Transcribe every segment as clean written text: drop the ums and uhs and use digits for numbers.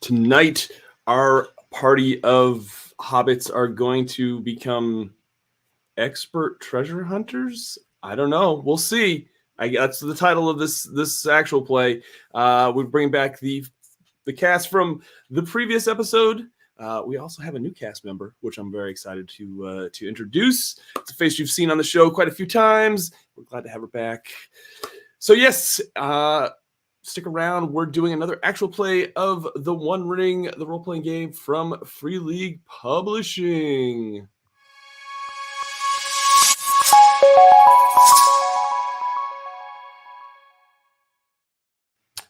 Tonight, our party of hobbits are going to become expert treasure hunters. I don't know. We'll see. That's the title of this actual play. We bring back the cast from the previous episode. We also have a new cast member, which I'm very excited to introduce. It's a face you've seen on the show quite a few times. We're glad to have her back. So yes, stick around. We're doing another actual play of The One Ring, the role-playing game from Free League Publishing.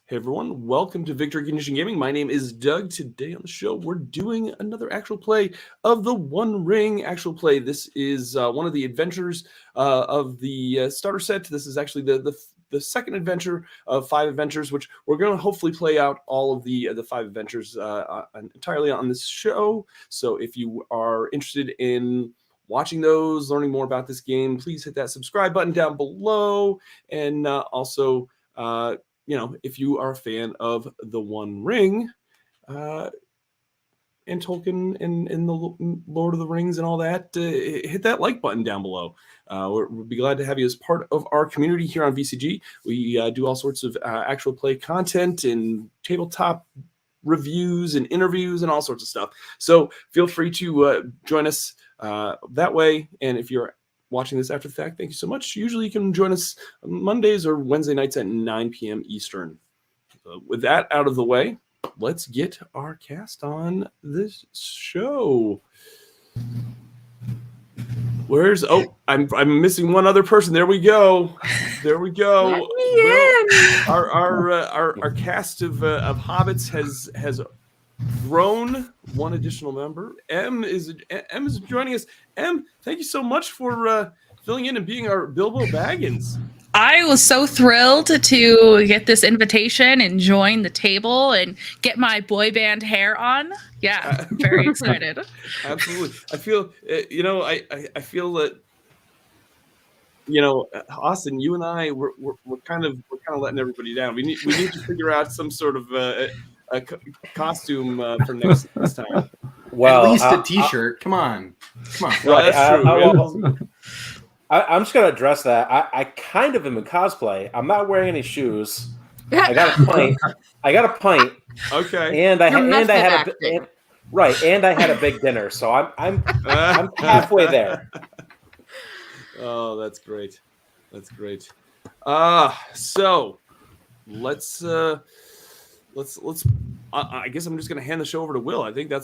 Hey everyone, welcome to Victory Condition Gaming. My name is Doug. Today on the show, we're doing another actual play of the One Ring actual play. This is one of the adventures of the starter set. This is actually the second adventure of 5 adventures, which we're going to hopefully play out all of the 5 adventures entirely on this show. So if you are interested in watching those, learning more about this game, please hit that subscribe button down below. And also, if you are a fan of The One Ring and Tolkien and the Lord of the Rings and all that, hit that like button down below. We'll be glad to have you as part of our community here on VCG. We do all sorts of actual play content and tabletop reviews and interviews and all sorts of stuff. So feel free to join us that way. And if you're watching this after the fact, thank you so much. Usually you can join us Mondays or Wednesday nights at 9 p.m. Eastern. With that out of the way, let's get our cast on this show. I'm missing one other person. There we go. Our cast of hobbits has grown one additional member. M is joining us. M, thank you so much for filling in and being our Bilbo Baggins. I was so thrilled to get this invitation and join the table and get my boy band hair on. Yeah, very excited. Absolutely. I feel, I feel that, Austin, you and I, we're kind of letting everybody down. We need to figure out some sort of a costume for next time. Well, at least a T-shirt. Come on. Well, that's true. I'm just gonna address that. I kind of am in cosplay. I'm not wearing any shoes. I got a pint. Okay. And I had a big dinner. So I'm halfway there. Oh, that's great. So let's. I guess I'm just going to hand the show over to Will. I think I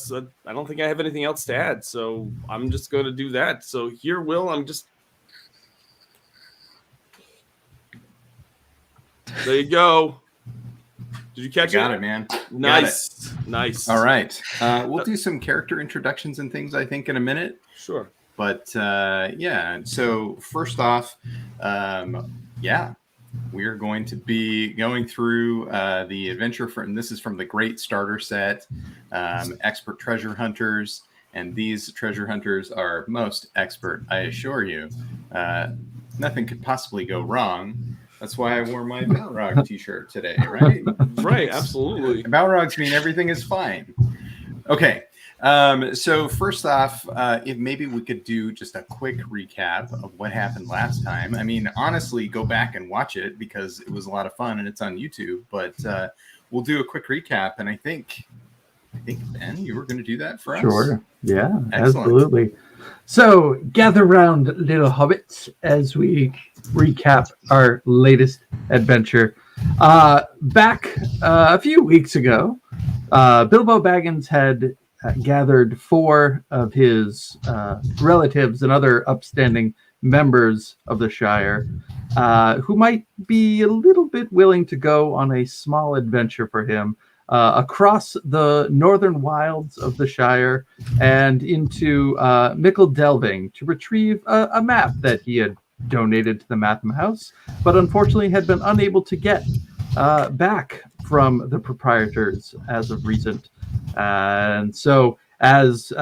don't think I have anything else to add, so I'm just going to do that. So here, Will, there you go. Did you catch it? Got it, man. Nice. All right. We'll do some character introductions and things, I think, in a minute. Sure. But so first off, we're going to be going through the adventure and this is from the Great Starter Set, Expert Treasure Hunters, and these treasure hunters are most expert, I assure you. Nothing could possibly go wrong. That's why I wore my Balrog t-shirt today, right? Right, absolutely. Balrogs mean everything is fine. Okay. So first off, if maybe we could do just a quick recap of what happened last time. I mean, honestly, go back and watch it because it was a lot of fun and it's on YouTube. But we'll do a quick recap, and I think Ben, you were going to do that for us. Sure. Yeah, Excellent. Absolutely. So gather round, little hobbits, as we recap our latest adventure. Back a few weeks ago, Bilbo Baggins had gathered 4 of his relatives and other upstanding members of the Shire who might be a little bit willing to go on a small adventure for him across the northern wilds of the Shire and into Mickle Delving to retrieve a map that he had donated to the Matham House, but unfortunately had been unable to get back from the proprietors as of recent. And so as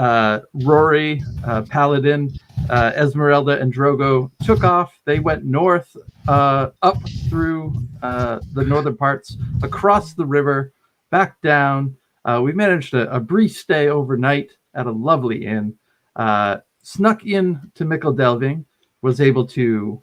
Rory, Paladin, Esmeralda, and Drogo took off, they went north, up through the northern parts, across the river, back down, We managed a brief stay overnight at a lovely inn, snuck in to Mickle Delving, was able to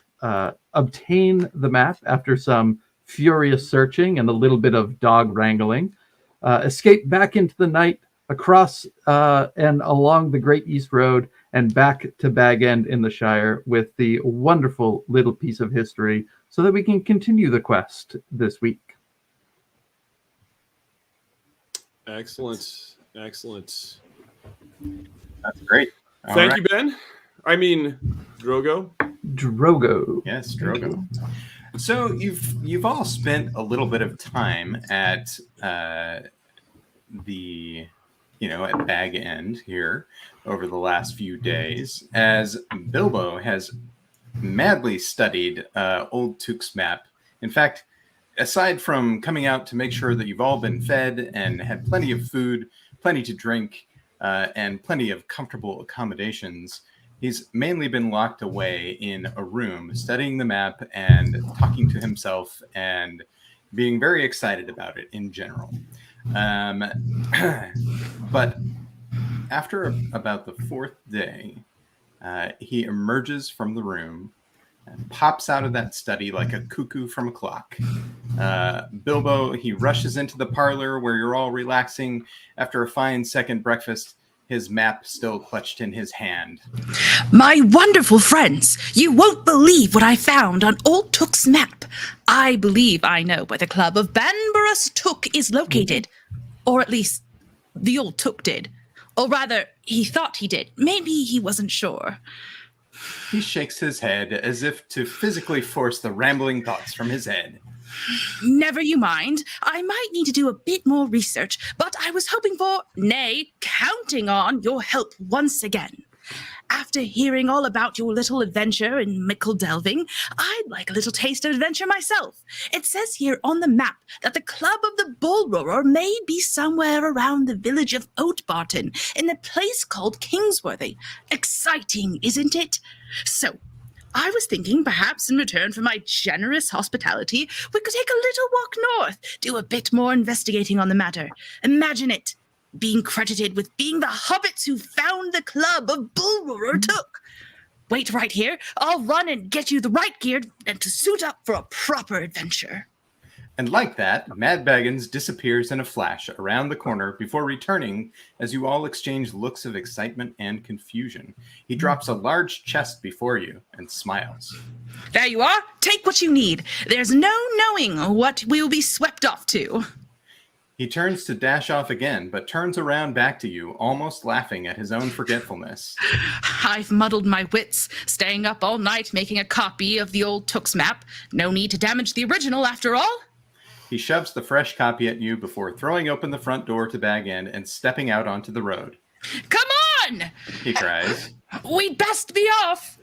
obtain the map after some furious searching and a little bit of dog wrangling, escaped back into the night, across and along the Great East Road, and back to Bag End in the Shire with the wonderful little piece of history so that we can continue the quest this week. Excellent. Excellent. That's great. All Thank right. you, Ben. I mean, Drogo. Drogo. Yes, Drogo. So you've all spent a little bit of time at the at Bag End here over the last few days, as Bilbo has madly studied Old Took's map. In fact, aside from coming out to make sure that you've all been fed and had plenty of food, plenty to drink, and plenty of comfortable accommodations, he's mainly been locked away in a room, studying the map and talking to himself and being very excited about it in general. But after about the fourth day, he emerges from the room and pops out of that study like a cuckoo from a clock. Bilbo, he rushes into the parlor where you're all relaxing after a fine second breakfast, his map still clutched in his hand. My wonderful friends, you won't believe what I found on Old Took's map. I believe I know where the club of Banburus Took is located. Or at least, the old Took did. Or rather, he thought he did. Maybe he wasn't sure. He shakes his head as if to physically force the rambling thoughts from his head. Never you mind. I might need to do a bit more research, but I was hoping for, nay, counting on your help once again. After hearing all about your little adventure in Mickle Delving, I'd like a little taste of adventure myself. It says here on the map that the Club of the Bull Roarer may be somewhere around the village of Oatbarton in a place called Kingsworthy. Exciting, isn't it? So, I was thinking perhaps in return for my generous hospitality, we could take a little walk north, do a bit more investigating on the matter. Imagine it. Being credited with being the hobbits who found the club of Bull Roarer Took. Wait right here. I'll run and get you the right gear and to suit up for a proper adventure. And like that, Mad Baggins disappears in a flash around the corner before returning as you all exchange looks of excitement and confusion. He drops a large chest before you and smiles. There you are. Take what you need. There's no knowing what we'll be swept off to. He turns to dash off again, but turns around back to you, almost laughing at his own forgetfulness. I've muddled my wits, staying up all night making a copy of the old Took's map. No need to damage the original after all. He shoves the fresh copy at you before throwing open the front door to Bag End and stepping out onto the road. Come on! He cries. We'd best be off.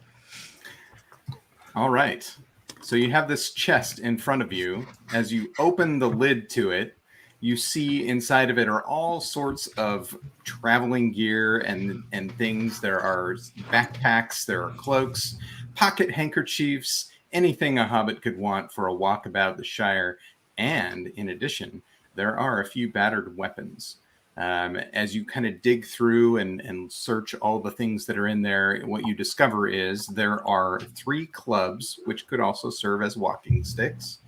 All right. So you have this chest in front of you. As you open the lid to it, you see inside of it are all sorts of traveling gear and things. There are backpacks, there are cloaks, pocket handkerchiefs, anything a hobbit could want for a walk about the Shire. And in addition, there are a few battered weapons. As you kind of dig through and search all the things that are in there, what you discover is there are 3 clubs, which could also serve as walking sticks.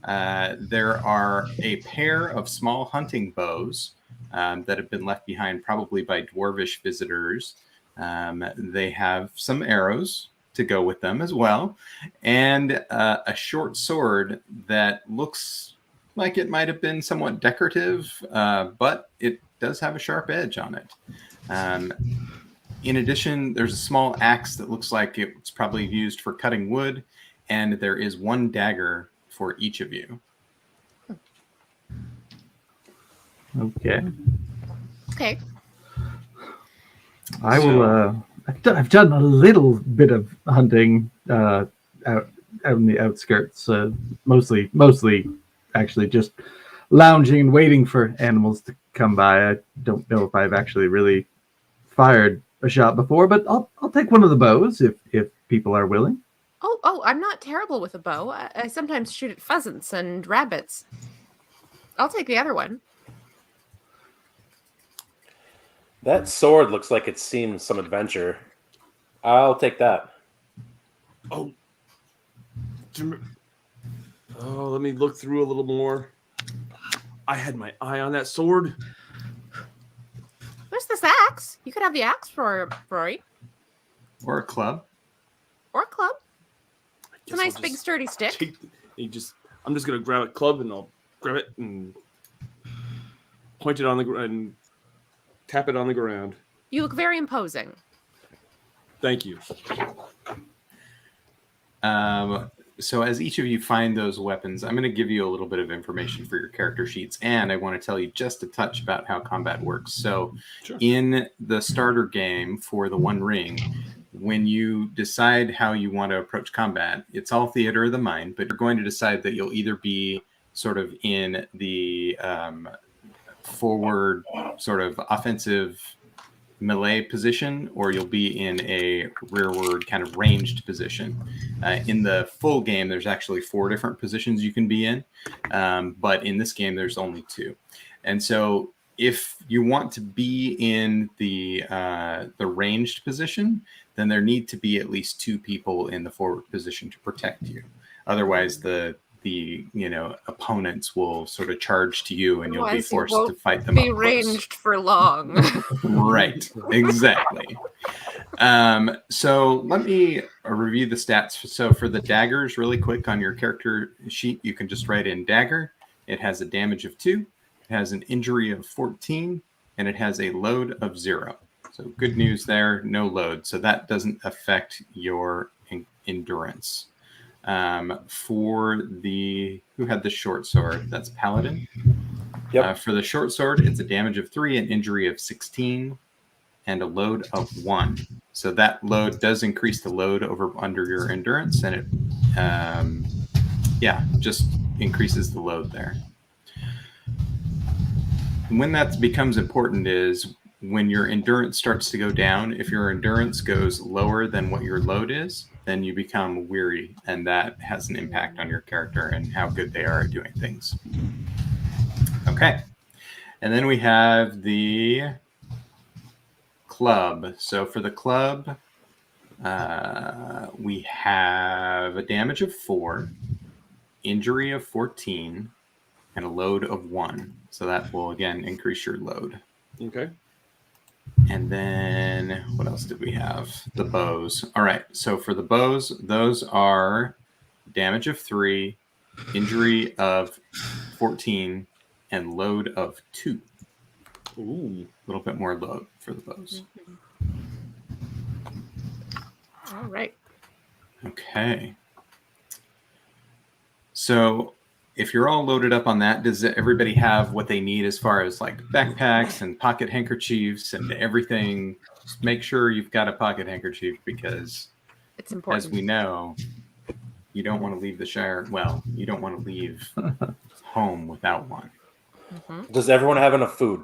There are a pair of small hunting bows that have been left behind probably by dwarvish visitors. They have some arrows to go with them as well, and a short sword that looks like it might have been somewhat decorative, but it does have a sharp edge on it. In addition, there's a small axe that looks like it's probably used for cutting wood, and there is 1 dagger for each of you. Okay. Okay. I will. I've done a little bit of hunting out in the outskirts. Mostly, actually, just lounging and waiting for animals to come by. I don't know if I've actually really fired a shot before, but I'll take one of the bows if people are willing. Oh, I'm not terrible with a bow. I sometimes shoot at pheasants and rabbits. I'll take the other one. That sword looks like it's seen some adventure. I'll take that. Oh. Oh, let me look through a little more. I had my eye on that sword. There's this axe. You could have the axe for Rory. Or a club. Or a club. It's a Guess I'll nice big just sturdy stick. I'm just gonna grab a club and I'll grab it and point it on the ground and tap it on the ground. You look very imposing. Thank you. So as each of you find those weapons, I'm going to give you a little bit of information for your character sheets, and I want to tell you just a touch about how combat works. So Sure. in the starter game for the One Ring, when you decide how you want to approach combat, it's all theater of the mind, but you're going to decide that you'll either be sort of in the forward sort of offensive melee position, or you'll be in a rearward kind of ranged position. In the full game, there's actually 4 different positions you can be in, but in this game, there's only 2. And so if you want to be in the ranged position, then there need to be at least 2 people in the forward position to protect you. Otherwise, the opponents will sort of charge to you, and you'll be Otherwise, you forced won't to fight them Be up close. ranged for long. Right, exactly. So let me review the stats. So for the daggers, really quick on your character sheet, you can just write in dagger. It has a damage of 2, it has an injury of 14, and it has a load of 0. So good news there, no load. So that doesn't affect your endurance. For who had the short sword? That's Paladin. Yep. For the short sword, it's a damage of 3, an injury of 16, and a load of 1. So that load does increase the load under your endurance, and it just increases the load there. When that becomes important is when your endurance starts to go down. If your endurance goes lower than what your load is, then you become weary, and that has an impact on your character and how good they are at doing things. Okay. And then we have the club. So for the club, we have a damage of 4, injury of 14, and a load of 1. So that will, again, increase your load. Okay. And then what else did we have? The bows. All right. So for the bows, those are damage of 3, injury of 14, and load of 2. Ooh. A little bit more load for the bows. All right. Okay. So if you're all loaded up on that, does everybody have what they need as far as like backpacks and pocket handkerchiefs and everything? Just make sure you've got a pocket handkerchief, because It's important. as we know, you don't want to leave the Shire. Well, you don't want to leave home without one. Does everyone have enough food?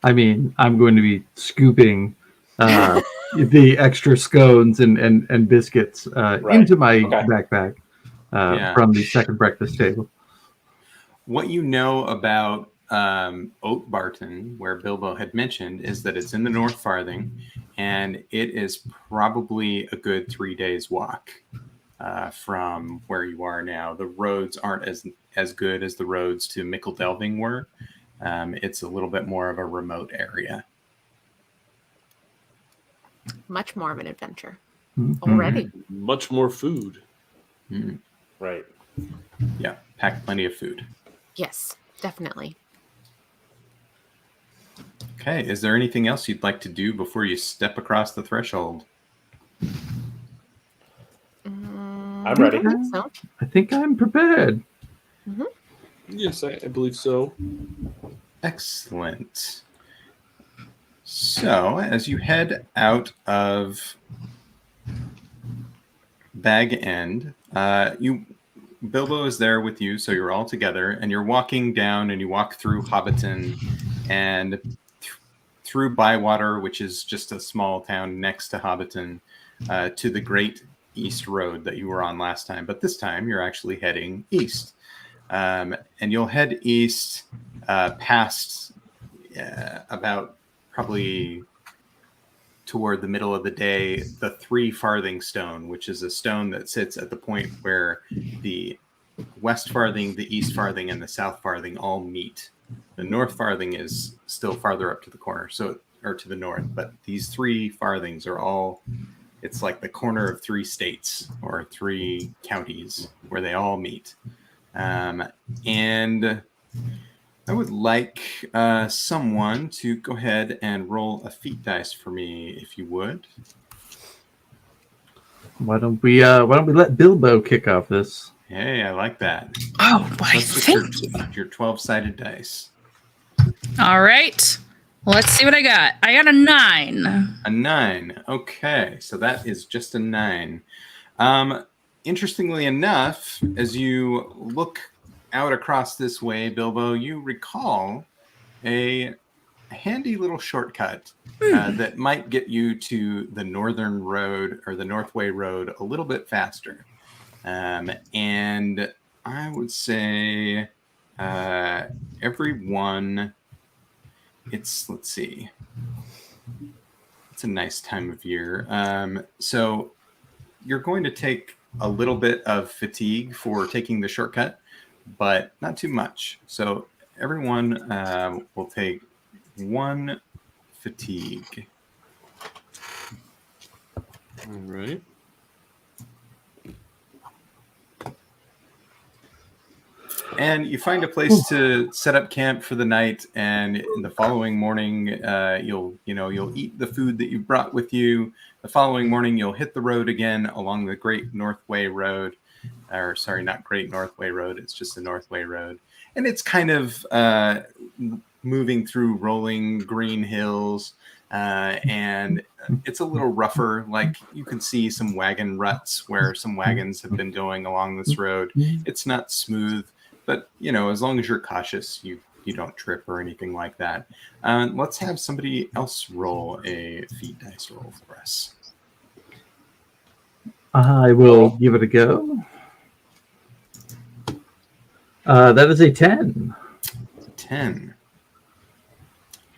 I mean, I'm going to be scooping the extra scones and biscuits into my backpack from the second breakfast table. What you know about Oat Barton, where Bilbo had mentioned, is that it's in the North Farthing, and it is probably a good 3 days walk from where you are now. The roads aren't as good as the roads to Mickle Delving were. It's a little bit more of a remote area. Much more of an adventure Mm-hmm. already. Much more food. Mm. Right. Yeah, pack plenty of food. Yes, definitely. Okay, is there anything else you'd like to do before you step across the threshold? I'm ready. I think so. I think I'm prepared. Yes, I believe so. Excellent. So, as you head out of Bag End, Bilbo is there with you, so you're all together, and you're walking down, and you walk through Hobbiton and through Bywater, which is just a small town next to Hobbiton, to the Great East Road that you were on last time. But this time, you're actually heading east. And you'll head east past about probably toward the middle of the day, the 3 farthing stone, which is a stone that sits at the point where the west farthing, the east farthing, and the south farthing all meet. The north farthing is still farther up to the corner, or to the north, but these 3 farthings are all, it's like the corner of 3 states or 3 counties where they all meet. And I would like someone to go ahead and roll a feat dice for me, if you would. Why don't we let Bilbo kick off this? Hey, I like that. Oh, why, Let's just thank you. your 12-sided dice. All right. Let's see what I got. I got a 9. A 9. Okay, so that is just a 9. Interestingly enough, as you look out across this way, Bilbo, you recall a handy little shortcut that might get you to the northern road or the Northway Road a little bit faster. And I would say everyone, let's see, it's a nice time of year. So you're going to take a little bit of fatigue for taking the shortcut, but not too much. So everyone will take 1 fatigue. All right. And you find a place to set up camp for the night, and in the following morning, you'll eat the food that you brought with you. The following morning, you'll hit the road again along the Great Northway Road, or sorry, not Great Northway Road. It's just the Northway Road, and it's kind of moving through rolling green hills, and it's a little rougher. Like you can see some wagon ruts where some wagons have been going along this road. It's not smooth. But, as long as you're cautious, you don't trip or anything like that. Let's have somebody else roll a feat dice roll for us. I will give it a go. That is a 10. 10.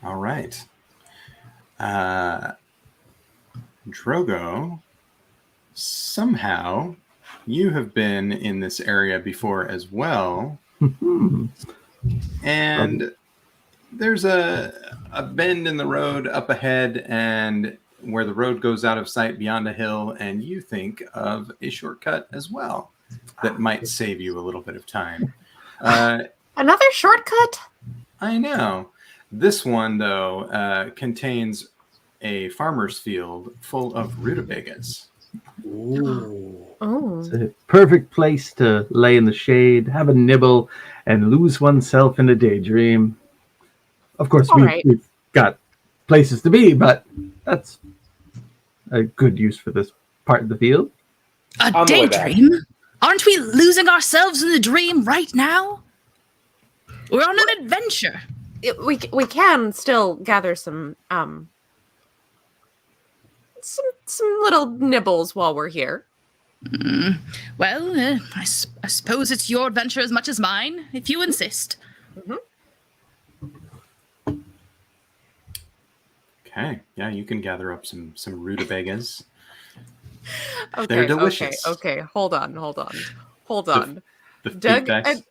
All right. Drogo, somehow you have been in this area before as well. And there's a bend in the road up ahead, and where the road goes out of sight beyond a hill, and you think of a shortcut as well that might save you a little bit of time. Another shortcut? I know. This one, though, contains a farmer's field full of rutabagas. Ooh. Oh. It's a perfect place to lay in the shade, have a nibble, and lose oneself in a daydream. Of course, we've got places to be, but that's a good use for this part of the field. A daydream? Aren't we losing ourselves in the dream right now? We're on an adventure. We can still gather some little nibbles while we're here. Well, I suppose it's your adventure as much as mine, if you insist. Okay, yeah, you can gather up some rutabagas. Okay, They're delicious. Okay. Hold on. The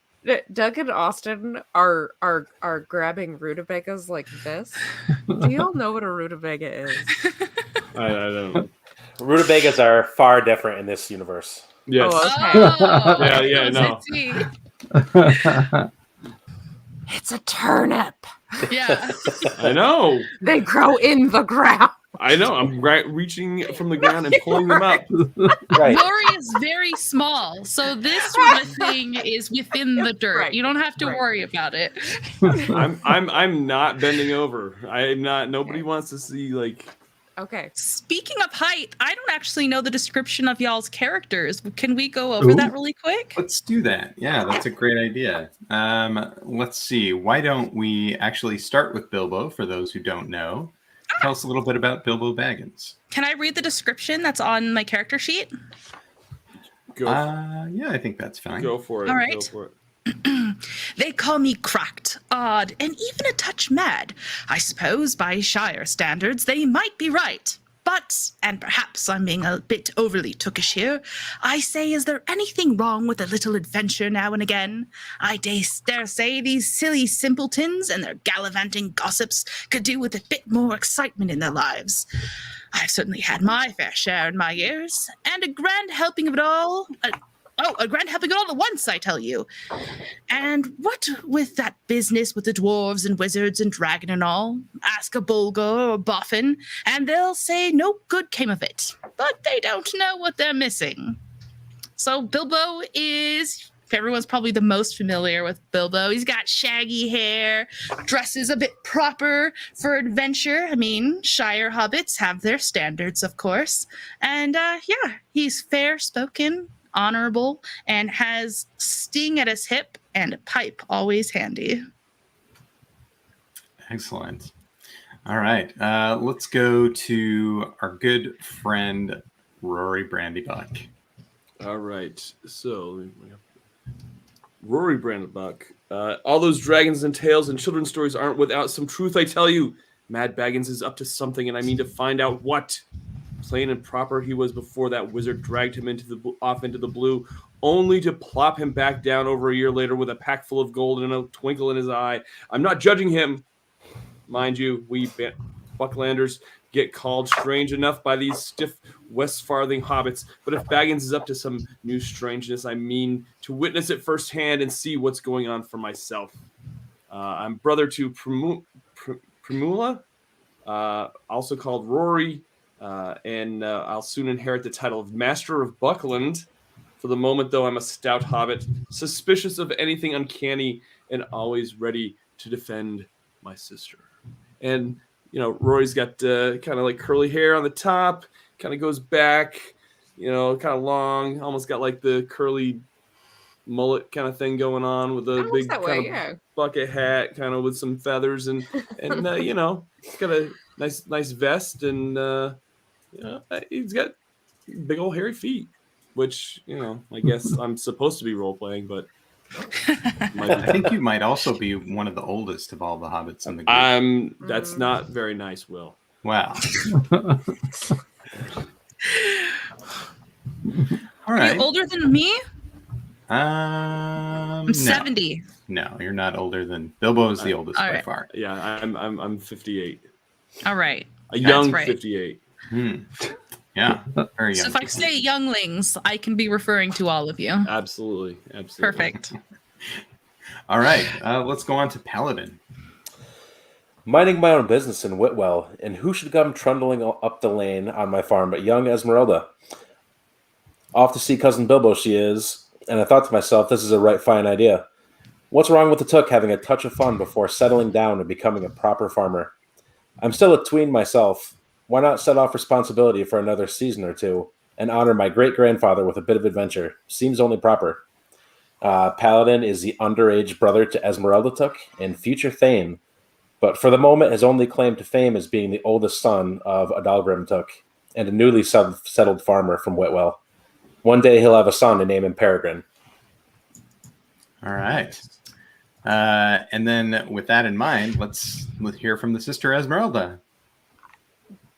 Doug and Austin are grabbing rutabagas like this. Do you all know what a rutabaga is? I don't. Rutabagas are far different in this universe. Yes. Oh, Yeah, no. It's a turnip. Yeah. I know. They grow in the ground. I know. I'm reaching from the ground and pulling them up. Right. Lori is very small, so this sort of thing is within the dirt. Right. You don't have to worry about it. I'm not bending over. I'm not. Nobody wants to see Okay. Speaking of height, I don't actually know the description of y'all's characters. Can we go over that really quick? Let's do that. Yeah, that's a great idea. Let's see. Why don't we actually start with Bilbo, for those who don't know? Tell us a little bit about Bilbo Baggins. Can I read the description that's on my character sheet? Go. Yeah, I think that's fine. Go for it. All right. Go for it. They call me cracked, odd, and even a touch mad. I suppose by Shire standards they might be right. But, and perhaps I'm being a bit overly tookish here, I say, is there anything wrong with a little adventure now and again? I dare say these silly simpletons and their gallivanting gossips could do with a bit more excitement in their lives. I've certainly had my fair share in my years, and a grand helping of it all. A grand helping it all at once, I tell you. And what with that business with the dwarves and wizards and dragon and all, ask a Bulgar or Boffin, and they'll say no good came of it. But they don't know what they're missing. So Bilbo is, everyone's probably the most familiar with Bilbo. He's got shaggy hair, dresses a bit proper for adventure. I mean, Shire hobbits have their standards, of course. And he's fair-spoken, honorable, and has sting at his hip and a pipe always handy. Excellent. All right. Let's go to our good friend, Rory Brandybuck. All right. So, Rory Brandybuck. All those dragons and tales and children's stories aren't without some truth, I tell you. Mad Baggins is up to something, and I mean to find out what. Plain and proper he was before that wizard dragged him off into the blue, only to plop him back down over a year later with a pack full of gold and a twinkle in his eye. I'm not judging him. Mind you, we Bucklanders get called strange enough by these stiff West Farthing hobbits, but if Baggins is up to some new strangeness, I mean to witness it firsthand and see what's going on for myself. I'm brother to Primula, also called Rory, and I'll soon inherit the title of Master of Buckland. For the moment, though, I'm a stout hobbit, suspicious of anything uncanny and always ready to defend my sister. And, you know, Rory's got kind of like curly hair on the top, kind of goes back, you know, kind of long, almost got like the curly mullet kind of thing going on with a big kind of bucket hat, kind of with some feathers, and you know, he's got a nice vest, and you know, he's got big old hairy feet, which, you know, I guess I'm supposed to be role playing, but I think you might also be one of the oldest of all the hobbits in the group. That's not very nice, Will. Wow. All Are right. you older than me? I'm 70. No, you're not older than Bilbo is the oldest by far. Yeah, I'm 58. All right. A young right. 58. Yeah, very young. So if I say younglings, I can be referring to all of you. Absolutely. Perfect. All right, let's go on to Paladin. Minding my own business in Whitwell, and who should come trundling up the lane on my farm but young Esmeralda? Off to see cousin Bilbo she is, and I thought to myself, this is a right fine idea. What's wrong with the Took having a touch of fun before settling down and becoming a proper farmer? I'm still a tween myself. Why not set off responsibility for another season or two and honor my great-grandfather with a bit of adventure? Seems only proper. Paladin is the underage brother to Esmeralda Took and future Thane, but for the moment his only claim to fame is being the oldest son of Adalgrim Took and a newly settled farmer from Whitwell. One day he'll have a son and name him Peregrine. All right. And then with that in mind, let's hear from the sister Esmeralda.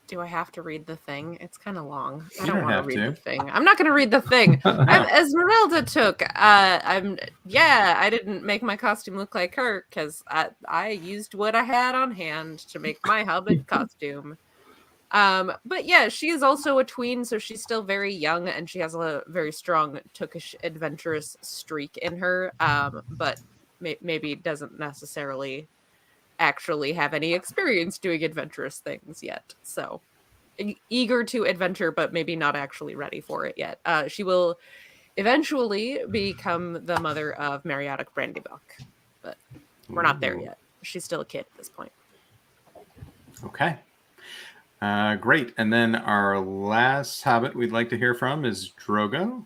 Do I have to read the thing? It's kind of long. I You don't don't want have to read to. the thing. I'm not going to read the thing. I'm Esmeralda Took. I didn't make my costume look like her because I used what I had on hand to make my Hobbit costume. But yeah, she is also a tween, so she's still very young, and she has a very strong Tookish adventurous streak in her. But maybe doesn't necessarily actually have any experience doing adventurous things yet. So eager to adventure, but maybe not actually ready for it yet. She will eventually become the mother of Mariotic Brandybuck, but we're not there yet. She's still a kid at this point. Okay. Great. And then our last hobbit we'd like to hear from is Drogo.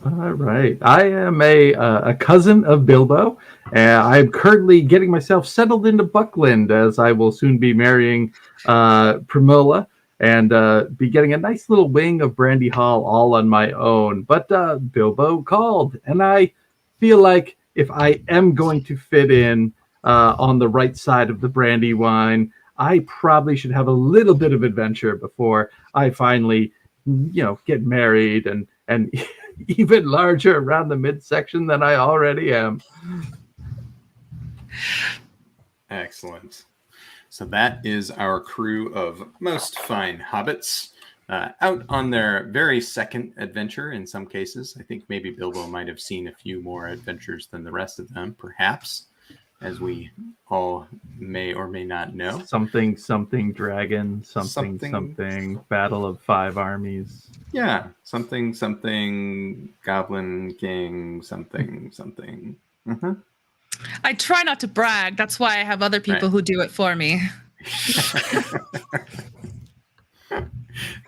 All right. I am a cousin of Bilbo. I'm currently getting myself settled into Buckland, as I will soon be marrying Primula and be getting a nice little wing of Brandy Hall all on my own. But Bilbo called, and I feel like if I am going to fit in on the right side of the Brandywine, I probably should have a little bit of adventure before I finally, get married and even larger around the midsection than I already am. Excellent. So that is our crew of most fine hobbits out on their very second adventure in some cases. I think maybe Bilbo might have seen a few more adventures than the rest of them, perhaps, as we all may or may not know. Something dragon, something battle of 5 armies. Yeah, something goblin king, something. Mm-hmm. I try not to brag. That's why I have other people who do it for me.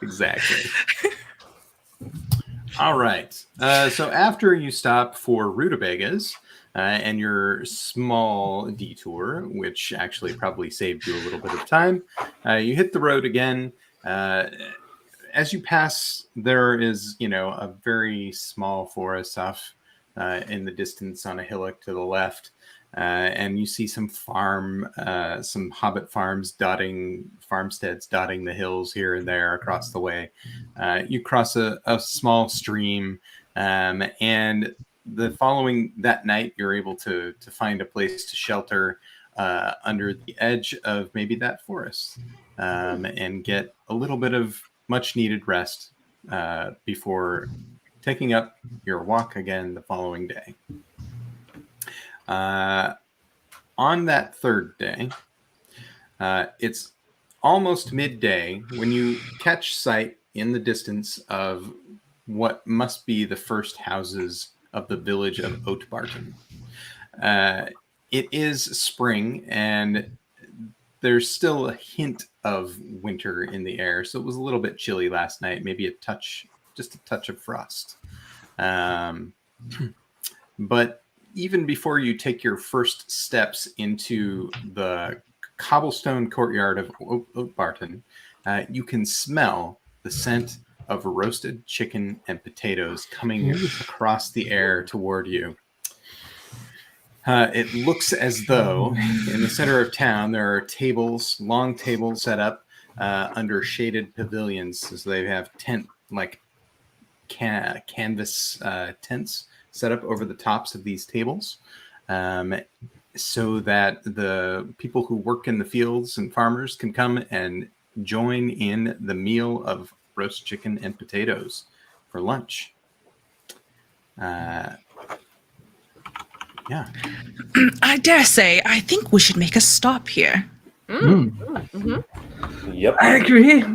Exactly. All right. So after you stop for rutabagas and your small detour, which actually probably saved you a little bit of time, you hit the road again. As you pass, there is, a very small forest off in the distance on a hillock to the left. And you see some Hobbit farmsteads dotting the hills here and there across the way. You cross a small stream, and that night you're able to find a place to shelter under the edge of maybe that forest, and get a little bit of much needed rest before taking up your walk again the following day. On that third day, it's almost midday when you catch sight in the distance of what must be the first houses of the village of Oatbarton. It is spring, and there's still a hint of winter in the air, so it was a little bit chilly last night, maybe just a touch of frost. But even before you take your first steps into the cobblestone courtyard of Oatbarton, you can smell the scent of roasted chicken and potatoes coming across the air toward you. It looks as though in the center of town there are long tables set up under shaded pavilions. So they have canvas tents set up over the tops of these tables, so that the people who work in the fields and farmers can come and join in the meal of roast chicken and potatoes for lunch. Yeah. I dare say, I think we should make a stop here. Mm-hmm. Yep. I agree.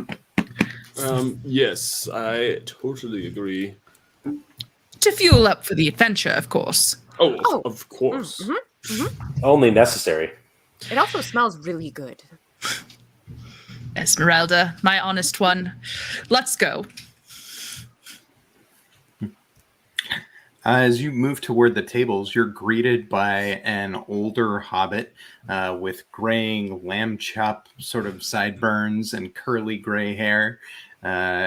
Yes, I totally agree. To fuel up for the adventure, of course. Oh, of course. Mm-hmm. Mm-hmm. Only necessary. It also smells really good. Esmeralda, my honest one. Let's go. As you move toward the tables, you're greeted by an older hobbit with graying lamb chop sort of sideburns and curly gray hair.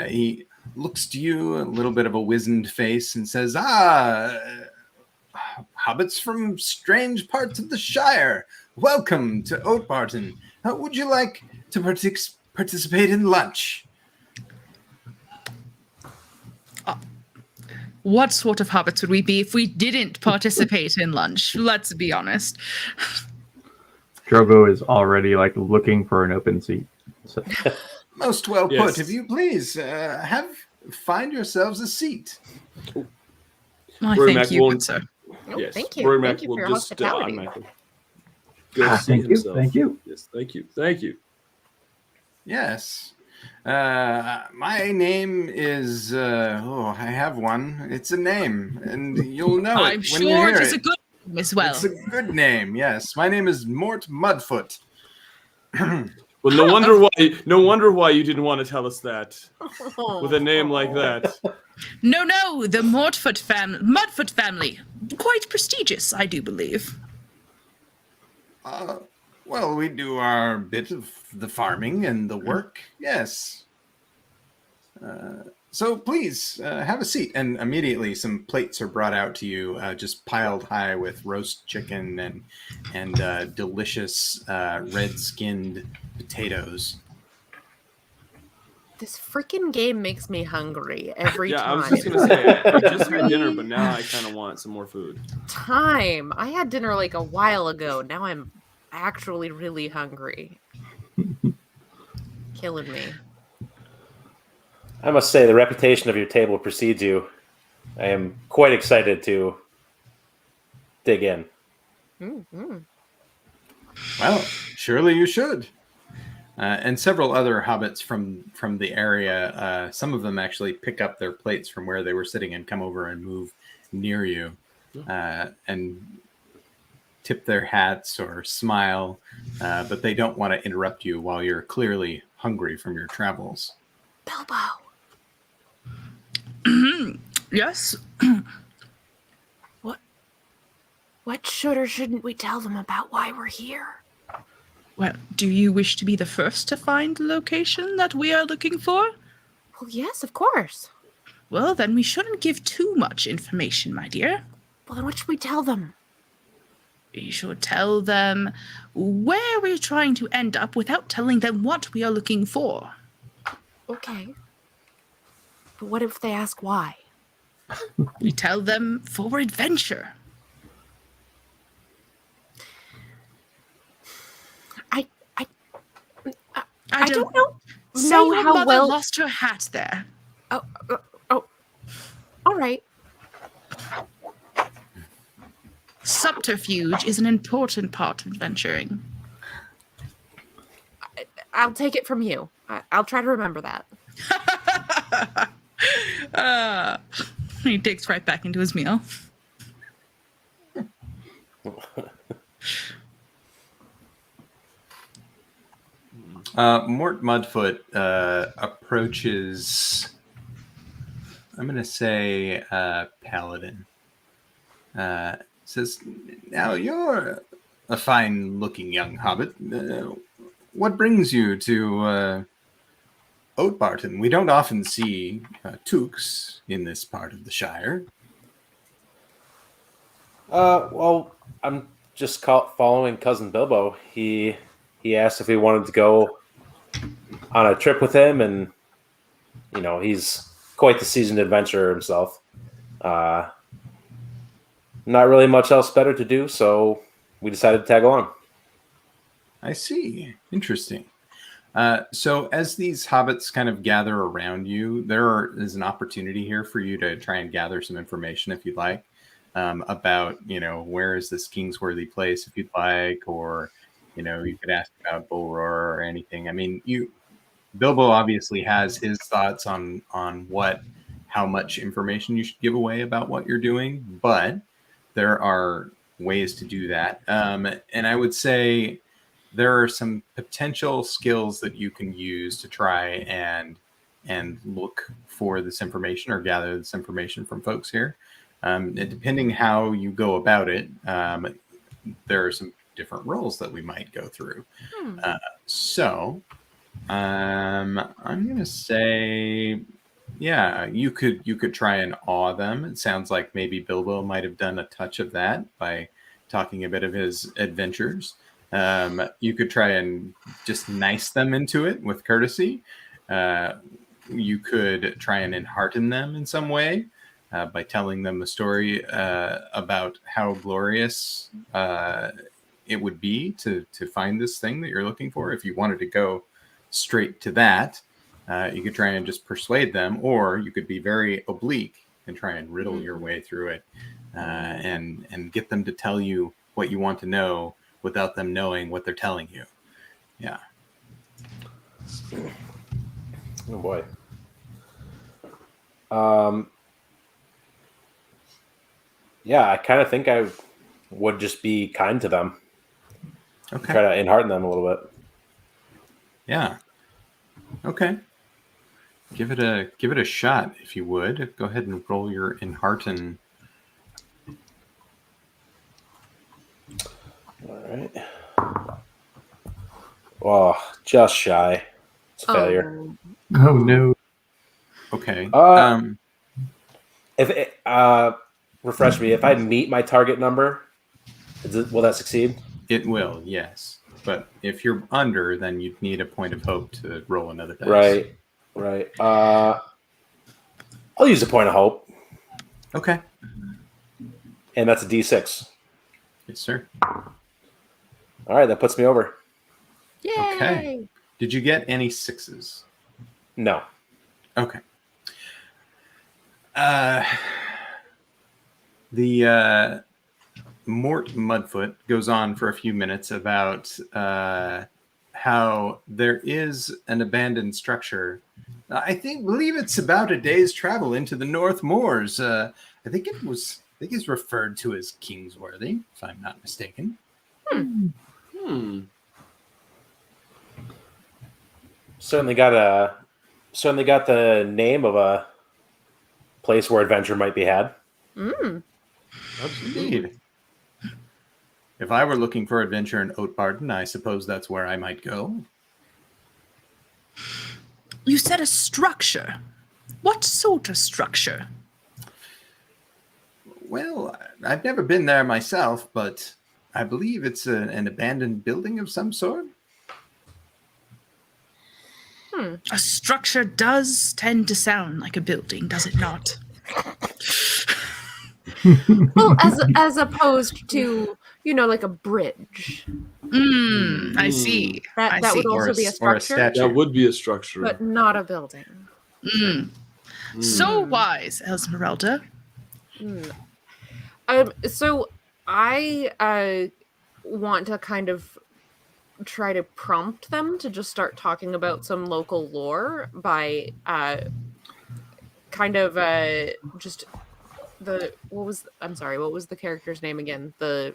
He looks to you, a little bit of a wizened face, and says, hobbits from strange parts of the Shire, welcome to Oatbarton. Would you like to participate in lunch? What sort of hobbits would we be if we didn't participate in lunch? Let's be honest. Drogo is already looking for an open seat. So. Most well Yes. put. If you please, find yourselves a seat. I Rory thank Mac you, won't- good sir. Oh, Yes, thank you. Rory Thank Mac you will for your just hospitality. automatically go see Thank you. himself. Thank you. Yes, thank you. Yes. My name is, I have one. It's a name, and you'll know it I'm when you sure hear it is it. a good name as well. It's a good name, yes. My name is Mort Mudfoot. Well, no wonder why you didn't want to tell us that with a name like that. No, the Mudfoot family. Quite prestigious, I do believe. Well, we do our bit of the farming and the work, yes. So please have a seat. And immediately some plates are brought out to you, just piled high with roast chicken and delicious red-skinned potatoes. This freaking game makes me hungry every Yeah, time. I was just gonna say I just had dinner, but now I kind of want some more food. I had dinner like a while ago. Now I'm actually really hungry. Killing me. I must say, the reputation of your table precedes you. I am quite excited to dig in. Mm-hmm. Well, surely you should. And several other hobbits from the area, some of them actually pick up their plates from where they were sitting and come over and move near you and tip their hats or smile, but they don't want to interrupt you while you're clearly hungry from your travels. Bilbo. Yes. What should or shouldn't we tell them about why we're here? Well, do you wish to be the first to find the location that we are looking for? Well, yes, of course. Well, then we shouldn't give too much information, my dear. Well, then what should we tell them? We should tell them where we're trying to end up without telling them what we are looking for. Okay. But what if they ask why? We tell them for adventure. I don't know. Say Know your how mother well. lost her hat there. Oh, all right. Subterfuge is an important part of adventuring. I'll take it from you. I'll try to remember that. He digs right back into his meal. Mort Mudfoot approaches, I'm going to say, Paladin. Says, now you're a fine-looking young hobbit. What brings you to Oatbarton? We don't often see toques in this part of the Shire. Well, I'm just following Cousin Bilbo. He asked if we wanted to go on a trip with him, and he's quite the seasoned adventurer himself. Not really much else better to do, so we decided to tag along. I see. Interesting. So as these hobbits kind of gather around you, is an opportunity here for you to try and gather some information, if you'd like, about, where is this Kingsworthy place, if you'd like, or, you could ask about Bull Roar or anything. I mean, Bilbo obviously has his thoughts on how much information you should give away about what you're doing, but there are ways to do that. And I would say there are some potential skills that you can use to try and look for this information or gather this information from folks here. And depending how you go about it, there are some different roles that we might go through. So I'm going to say, yeah, you could try and awe them. It sounds like maybe Bilbo might have done a touch of that by talking a bit of his adventures. You could try and just nice them into it with courtesy. You could try and enhearten them in some way by telling them a story about how glorious it would be to find this thing that you're looking for. If you wanted to go straight to that, you could try and just persuade them, or you could be very oblique and try and riddle your way through it and get them to tell you what you want to know without them knowing what they're telling you. Yeah. Oh boy. Yeah, I kind of think I would just be kind to them. Okay. Try to enhearten them a little bit. Yeah. Okay. Give it a shot, if you would. Go ahead and roll your enhearten. All right. Oh, just shy. It's a failure. Oh no. Okay. If it, refresh me, if I meet my target number, will that succeed? It will, yes. But if you're under, then you'd need a point of hope to roll another dice. Right. I'll use a point of hope, Okay. and that's a D6. Yes, sir. All right, that puts me over. Yay! Okay. Did you get any 6s? No. Okay. The Mort Mudfoot goes on for a few minutes about how there is an abandoned structure. I believe it's about a day's travel into the North Moors. I think it's referred to as Kingsworthy, if I'm not mistaken. Certainly got the name of a place where adventure might be had. Indeed. If I were looking for adventure in Oatbarton, I suppose that's where I might go. You said a structure. What sort of structure? Well, I've never been there myself, but I believe it's an abandoned building of some sort. A structure does tend to sound like a building, does it not? Well, as opposed to, like a bridge. I see. That I would see. also be a Or a structure, statue. That would be a structure. but not a building. So wise, Esmeralda. So I want to kind of try to prompt them to just start talking about some local lore by just what was the character's name again? The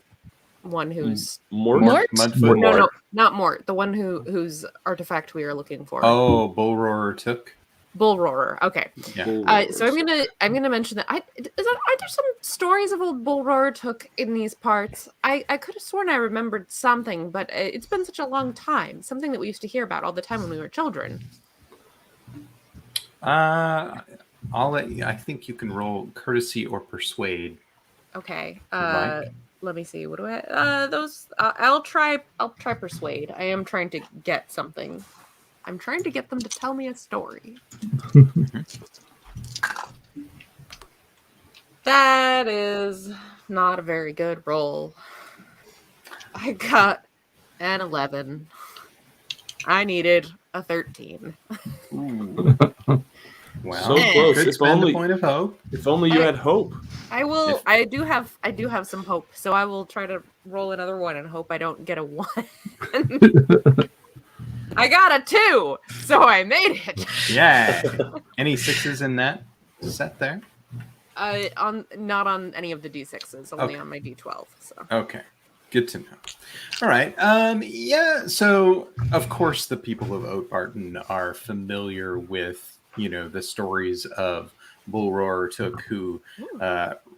one who's Mort? Mudfoot. no, not Mort. The one whose artifact we are looking for. Oh, Bullroarer took. Bull Roarer. Okay. Yeah. So I'm gonna mention that. Are there some stories of old Bull Roarer took in these parts? I could have sworn I remembered something, but it's been such a long time. Something that we used to hear about all the time when we were children. I'll let you. I think you can roll courtesy or persuade. Okay. Like. Let me see. What do I? I'll try persuade. I am trying to get something. I'm trying to get them to tell me a story. That is not a very good roll. I got an 11. I needed a 13. Ooh. Well, So close. could If spend only- a point of hope. If only you had hope. I will. I do have some hope, so I will try to roll another one and hope I don't get a 1. I got a 2, so I made it. Yeah. Any 6s in that set there? Not on any of the D6s, only Okay. on my D12. So Okay. Good to know. All right. Yeah. So, of course, the people of Oatbarton are familiar with, the stories of Bull Roarer Took, who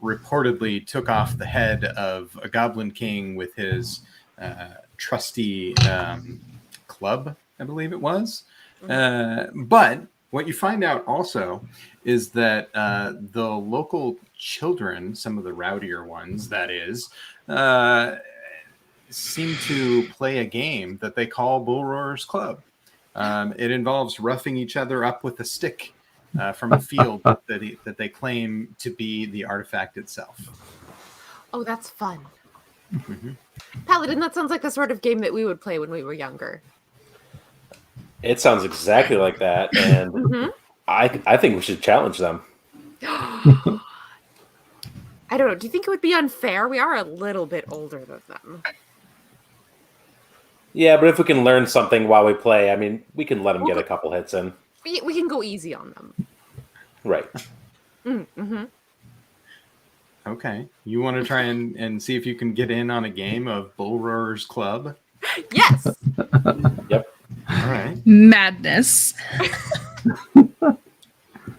reportedly took off the head of a goblin king with his trusty club, I believe it was. But what you find out also is that the local children, some of the rowdier ones, that is, seem to play a game that they call Bull Roarer's Club. It involves roughing each other up with a stick from a field that they claim to be the artifact itself. Oh, that's fun. Mm-hmm. Paladin, that sounds like the sort of game that we would play when we were younger. It sounds exactly like that, and I think we should challenge them. I don't know. Do you think it would be unfair? We are a little bit older than them. Yeah, but if we can learn something while we play, I mean, we can let them get a couple hits in. We can go easy on them. Right. Mm-hmm. Okay. You want to try and see if you can get in on a game of Bull Roarer's Club? Yes. Yep. All right. Madness.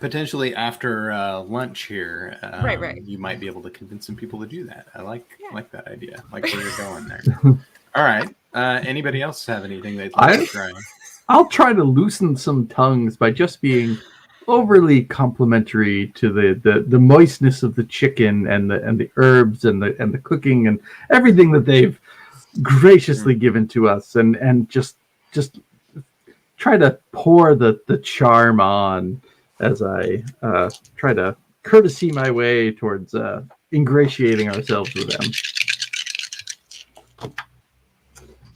Potentially after lunch here, Right. you might be able to convince some people to do that. I like that idea. Like where you're going there. All right. Anybody else have anything they'd like to try? I'll try to loosen some tongues by just being overly complimentary to the moistness of the chicken and the herbs and the cooking and everything that they've graciously given to us, and just try to pour the charm on as I try to courtesy my way towards ingratiating ourselves with them.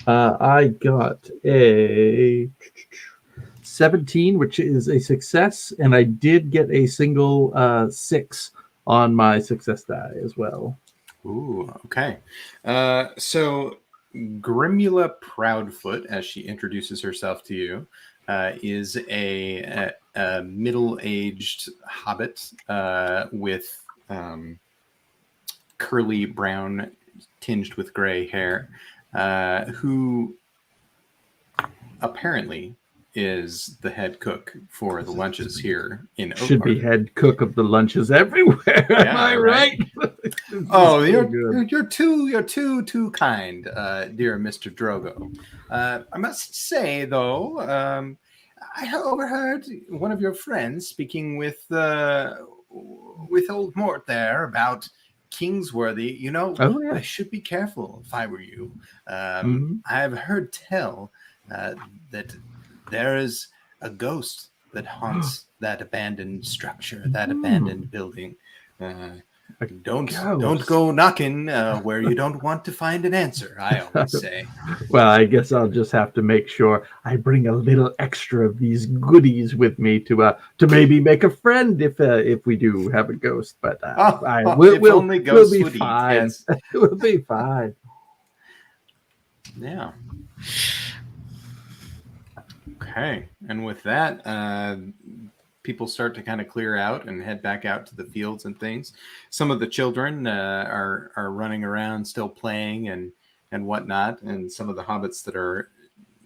I got a 17, which is a success, and I did get a single 6 on my success die as well. Ooh, okay. So Grimula Proudfoot, as she introduces herself to you, is a middle-aged hobbit with curly brown tinged with gray hair, who apparently is the head cook for the lunches here in Oak Should be head cook of the lunches everywhere. Yeah, Am I right? Oh, you're too kind, dear Mr. Drogo. I must say, though, I overheard one of your friends speaking with old Mort there about Kingsworthy. You know, Oh, yeah. I should be careful if I were you. I've heard tell that there is a ghost that haunts that abandoned structure, that abandoned building. Don't go knocking where you don't want to find an answer, I always say. Well, I guess I'll just have to make sure I bring a little extra of these goodies with me to maybe make a friend if we do have a ghost. But we'll be fine. Yes. We'll be fine. Yeah. Okay. And with that, people start to kind of clear out and head back out to the fields and things. Some of the children are running around still playing and whatnot. And some of the hobbits that are,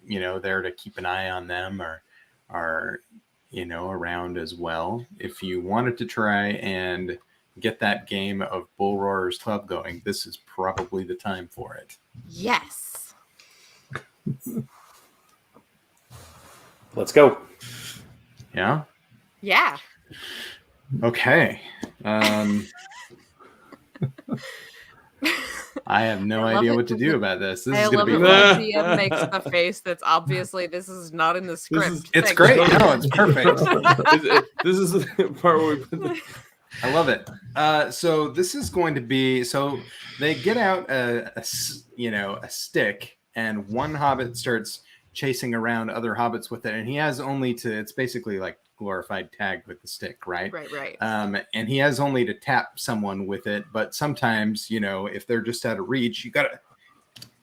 there to keep an eye on them are around as well. If you wanted to try and get that game of Bull Roarers Club going, this is probably the time for it. Yes. Let's go. Yeah? Yeah. Okay. I have no idea what to do about this. This I is going love to it be when fun. DM makes the face that's obviously this is not in the script. It's great. No, it's perfect. This is the part where we put the... I love it. So this is going to be, so they get out a stick, and one hobbit starts chasing around other hobbits with it, and he has only to, it's basically like glorified tag with the stick, right? Right. And he has only to tap someone with it, but sometimes, if they're just out of reach, you gotta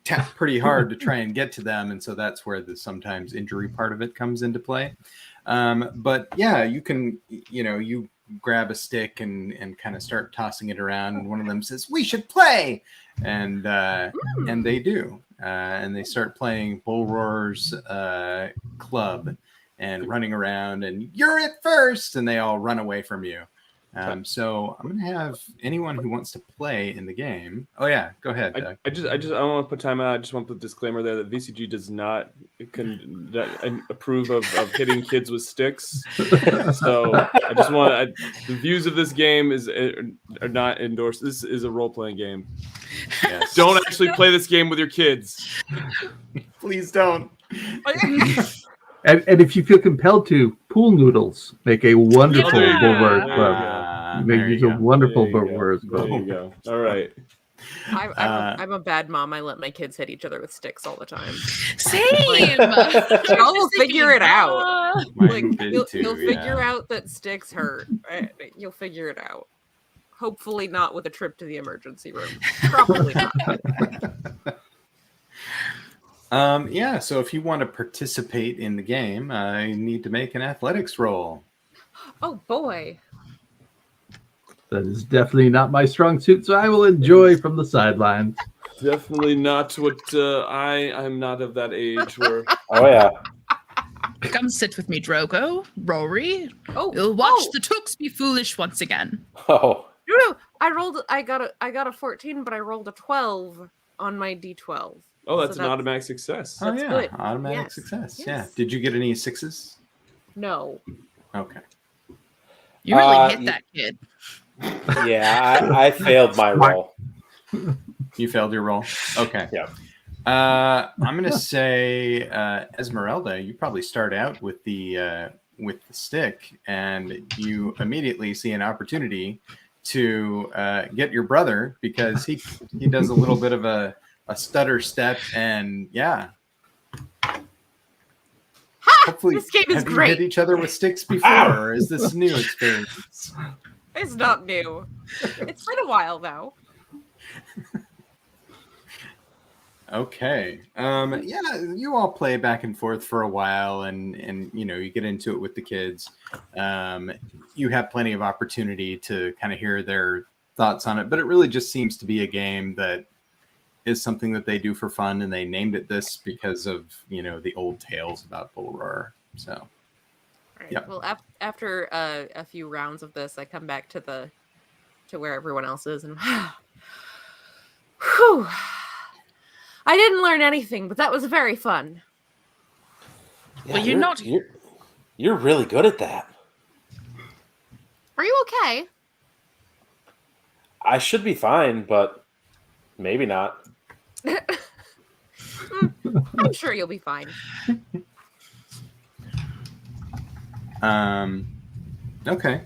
tap pretty hard to try and get to them, and so that's where the sometimes injury part of it comes into play. But yeah, you can, you grab a stick and kind of start tossing it around, and one of them says, "We should play," and they do, and they start playing Bull Roarers Club and running around, and you're it first, and they all run away from you. So I'm gonna have anyone who wants to play in the game. Oh yeah, go ahead. Doug. I don't want to put time out. I just want to put a disclaimer there that VCG does not approve of hitting kids with sticks. So I just want the views of this game are not endorsed. This is a role playing game. Yes. Don't actually play this game with your kids. Please don't. And if you feel compelled to, pool noodles make a wonderful Bull Roarers Club. Make a wonderful Bull Roarers Club. There you go. All right. I'm a bad mom. I let my kids hit each other with sticks all the time. Same. Y'all will figure it out. Like you'll yeah. figure out that sticks hurt. You'll figure it out. Hopefully not with a trip to the emergency room. Probably not. Yeah, so if you want to participate in the game, you need to make an athletics roll. Oh boy. That is definitely not my strong suit, so I will enjoy from the sidelines. Definitely not what I'm not of that age where. Oh yeah. Come sit with me, Drogo, Rory. Oh, We'll watch the Tooks be foolish once again. Oh. No, I got a 14, but I rolled a 12 on my D12. Oh, that's So an automatic success. Oh That's yeah, good. automatic Yes. success. Yes. Yeah. Did you get any 6s? No. Okay. You really Uh, hit that kid. Yeah, I failed my roll. You failed your roll. Okay. Yeah. I'm gonna say Esmeralda. You probably start out with the stick, and you immediately see an opportunity to get your brother because he does a little bit of a stutter step, and yeah. Hopefully, This game is have you great. hit each other with sticks before, or is this a new experience? It's not new. It's been a while though. Okay. Yeah, you all play back and forth for a while, and you get into it with the kids. You have plenty of opportunity to kind of hear their thoughts on it, but it really just seems to be a game that is something that they do for fun, and they named it this because of the old tales about Bull Roar. So Right. Yep. Well, after a few rounds of this, I come back to where everyone else is, and whew, I didn't learn anything, but that was very fun. Yeah, Well, you're not- You're really good at that. Are you okay? I should be fine, but maybe not. I'm sure you'll be fine. Okay.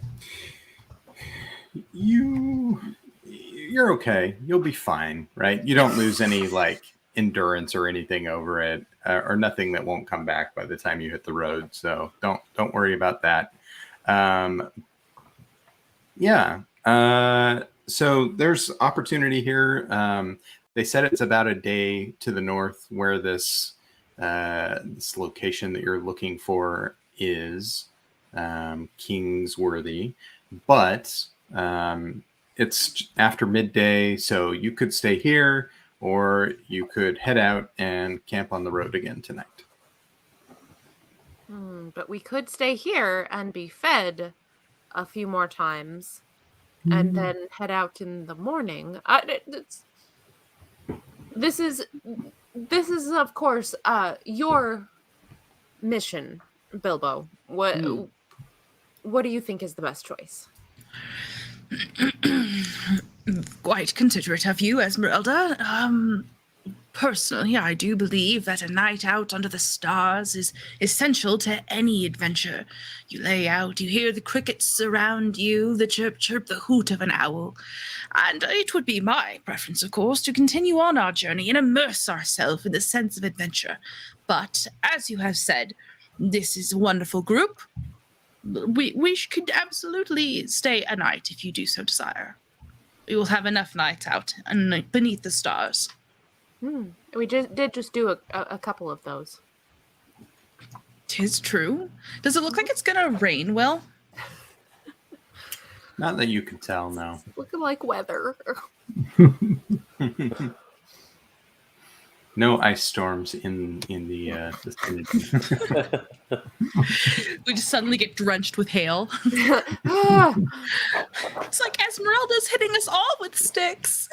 You're okay. You'll be fine, right? You don't lose any endurance or anything over it, or nothing that won't come back by the time you hit the road. So don't worry about that. So there's opportunity here. They said it's about a day to the north where this location that you're looking for is, Kingsworthy, but it's after midday, so you could stay here or you could head out and camp on the road again tonight. But we could stay here and be fed a few more times, and then head out in the morning. This is of course your mission, Bilbo. What do you think is the best choice? Quite considerate of you, Esmeralda. Personally, I do believe that a night out under the stars is essential to any adventure. You lay out, you hear the crickets around you, the chirp chirp, the hoot of an owl. And it would be my preference, of course, to continue on our journey and immerse ourselves in the sense of adventure. But, as you have said, this is a wonderful group. We could absolutely stay a night if you do so desire. We will have enough nights out and beneath the stars. We did just do a couple of those. 'Tis true. Does it look like it's gonna rain, Will? Not that you can tell, no. Looking like weather. No ice storms in the vicinity. We just suddenly get drenched with hail. Ah, It's like Esmeralda's hitting us all with sticks.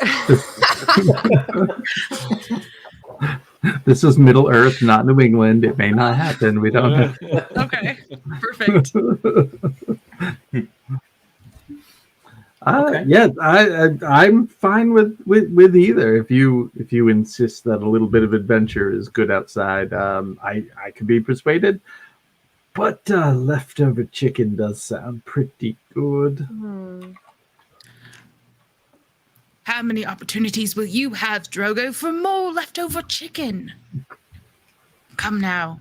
This is Middle Earth, not New England. It may not happen. We don't know. Okay, perfect. Okay. Yeah, I'm fine with either. If you insist that a little bit of adventure is good outside, I could be persuaded. But leftover chicken does sound pretty good. How many opportunities will you have, Drogo, for more leftover chicken? Come now.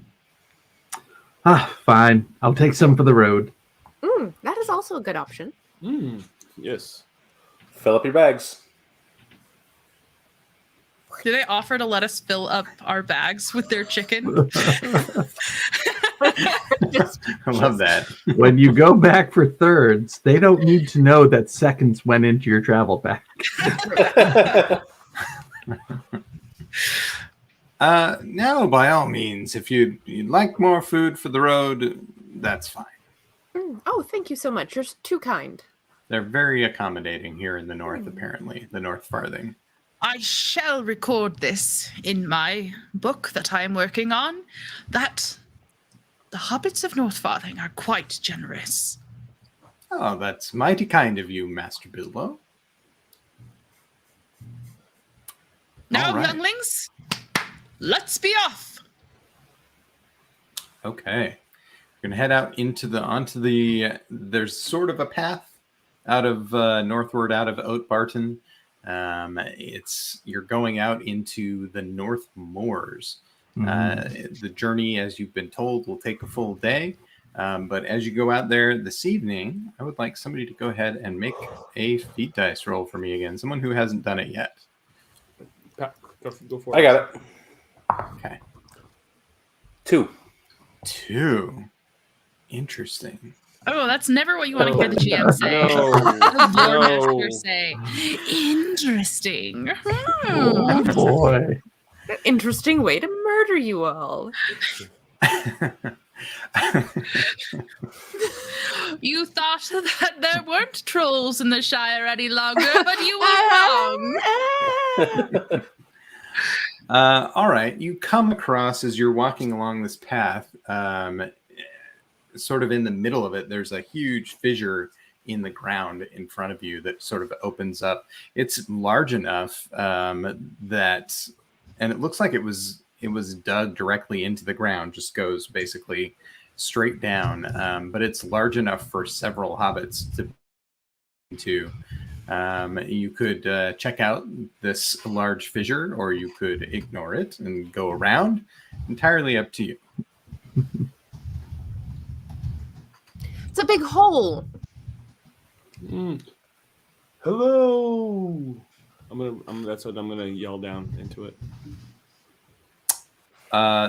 Fine. I'll take some for the road. that is also a good option. Yes. Fill up your bags. Do they offer to let us fill up our bags with their chicken? I love that. When you go back for thirds, they don't need to know that seconds went into your travel bag. No, by all means, if you'd like more food for the road, that's fine. Oh, thank you so much. You're too kind. They're very accommodating here in the north, apparently, the North Farthing. I shall record this in my book that I am working on, that the hobbits of North Farthing are quite generous. Oh, that's mighty kind of you, Master Bilbo. Now, All right. younglings, let's be off. Okay. We're gonna head out onto the. There's sort of a path out of northward out of Oat Barton. You're going out into the North Moors. The journey, as you've been told, will take a full day. But as you go out there this evening, I would like somebody to go ahead and make a feat dice roll for me again. Someone who hasn't done it yet. Go for it. I got it. Okay. 2. 2. Interesting. Oh, that's never what you want to hear the GM say. The lore master say. Interesting. Oh boy. Interesting way to murder you all. You thought that there weren't trolls in the Shire any longer, but you were wrong. All right. You come across, as you're walking along this path, sort of in the middle of it, there's a huge fissure in the ground in front of you that sort of opens up. It's large enough that, and it looks like it was dug directly into the ground, just goes basically straight down. But it's large enough for several hobbits to. You could check out this large fissure, or you could ignore it and go around. Entirely up to you. It's a big hole. Hello. That's what I'm gonna yell down into it.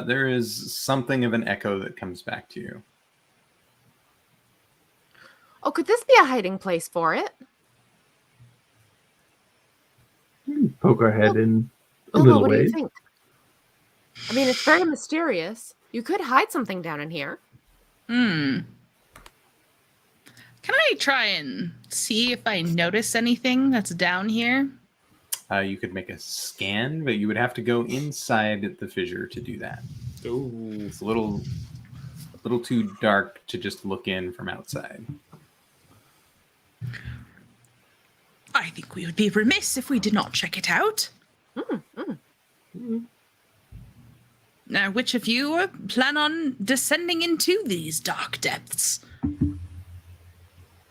There is something of an echo that comes back to you. Oh, could this be a hiding place for it? Poke our head in a Bilbo, little what do you ways. think? I mean, it's very mysterious. You could hide something down in here. Can I try and see if I notice anything that's down here? You could make a scan, but you would have to go inside the fissure to do that. Oh, It's a little too dark to just look in from outside. I think we would be remiss if we did not check it out. Now, which of you plan on descending into these dark depths?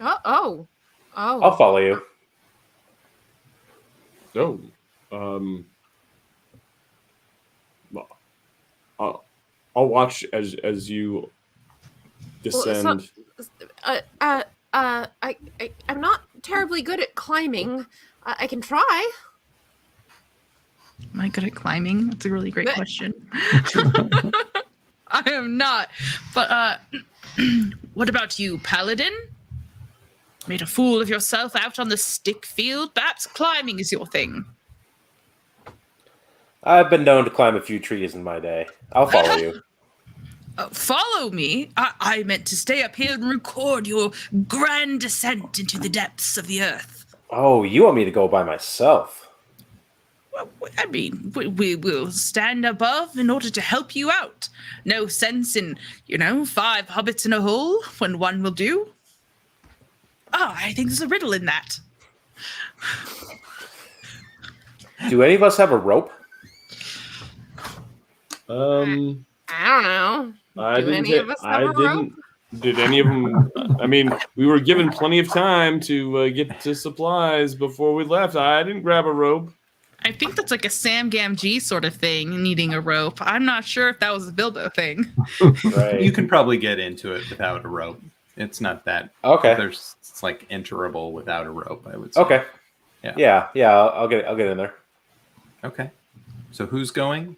Oh. I'll follow you. well, I'll watch as you descend. I'm not terribly good at climbing. I can try. Am I good at climbing? That's a really great question. I am not. But what about you, Paladin? Made a fool of yourself out on the stick field? Perhaps climbing is your thing. I've been known to climb a few trees in my day. I'll follow you. Follow me? I meant to stay up here and record your grand descent into the depths of the earth. Oh, you want me to go by myself? Well, I mean, we will stand above in order to help you out. No sense in, 5 hobbits in a hole when one will do. I think there's a riddle in that. Do any of us have a rope? I don't know. Do any of us have a rope? Did any of them? I mean, we were given plenty of time to get to supplies before we left. I didn't grab a rope. I think that's like a Sam Gamgee sort of thing, needing a rope. I'm not sure if that was a Bilbo thing. Right. You can probably get into it without a rope. It's not that. Okay. It's like enterable without a rope, I would say. Okay. Yeah. Yeah. I'll get in there. Okay. So who's going?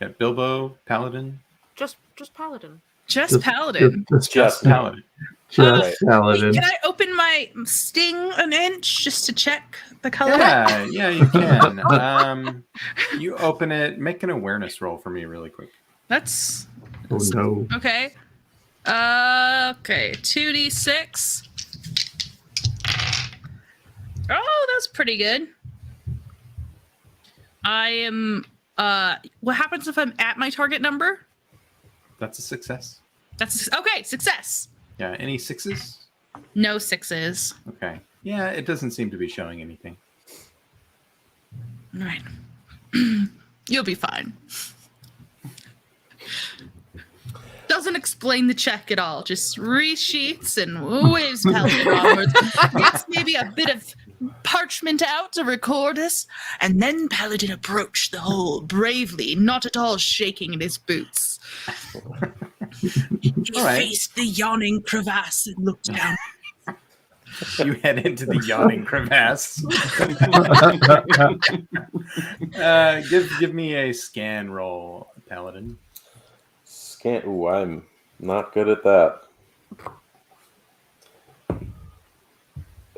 Yeah, Bilbo, Paladin. Just Paladin. Just Paladin. Just Paladin. Just Wait, Paladin. can I open my sting an inch just to check the color? Yeah, you can. You open it. Make an awareness roll for me, really quick. That's Oh no. okay. Okay, 2d6. Oh, that's pretty good. I am. What happens if I'm at my target number? That's a success. That's okay. Success. Yeah. Any 6s? No 6s. Okay. Yeah, it doesn't seem to be showing anything. All right. You'll be fine. Doesn't explain the check at all. Just resheets and waves Paladin onwards. Gets maybe a bit of parchment out to record us. And then Paladin approached the hole bravely, not at all shaking in his boots. He All right. faced the yawning crevasse and looked down. You head into the yawning crevasse. Give me a scan roll, Paladin. Scan. Ooh, I'm not good at that.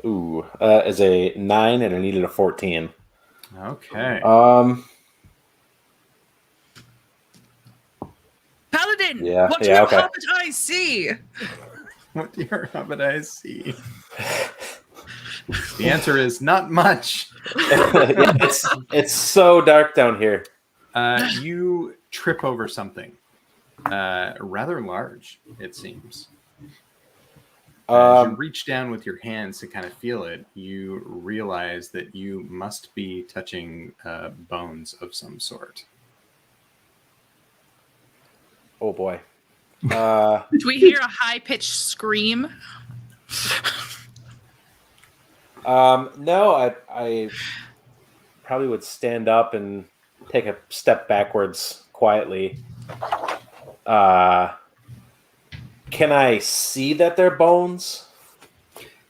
Ooh, is a 9 and I needed a 14. Okay. Paladin, Yeah, what do yeah, your okay. hobbit eyes see? What do your hobbit eyes see? The answer is not much. Yeah, it's so dark down here. You trip over something rather large, it seems. As you reach down with your hands to kind of feel it, you realize that you must be touching bones of some sort. Oh boy. Do we hear a high-pitched scream? No, I probably would stand up and take a step backwards quietly. Can I see that they're bones?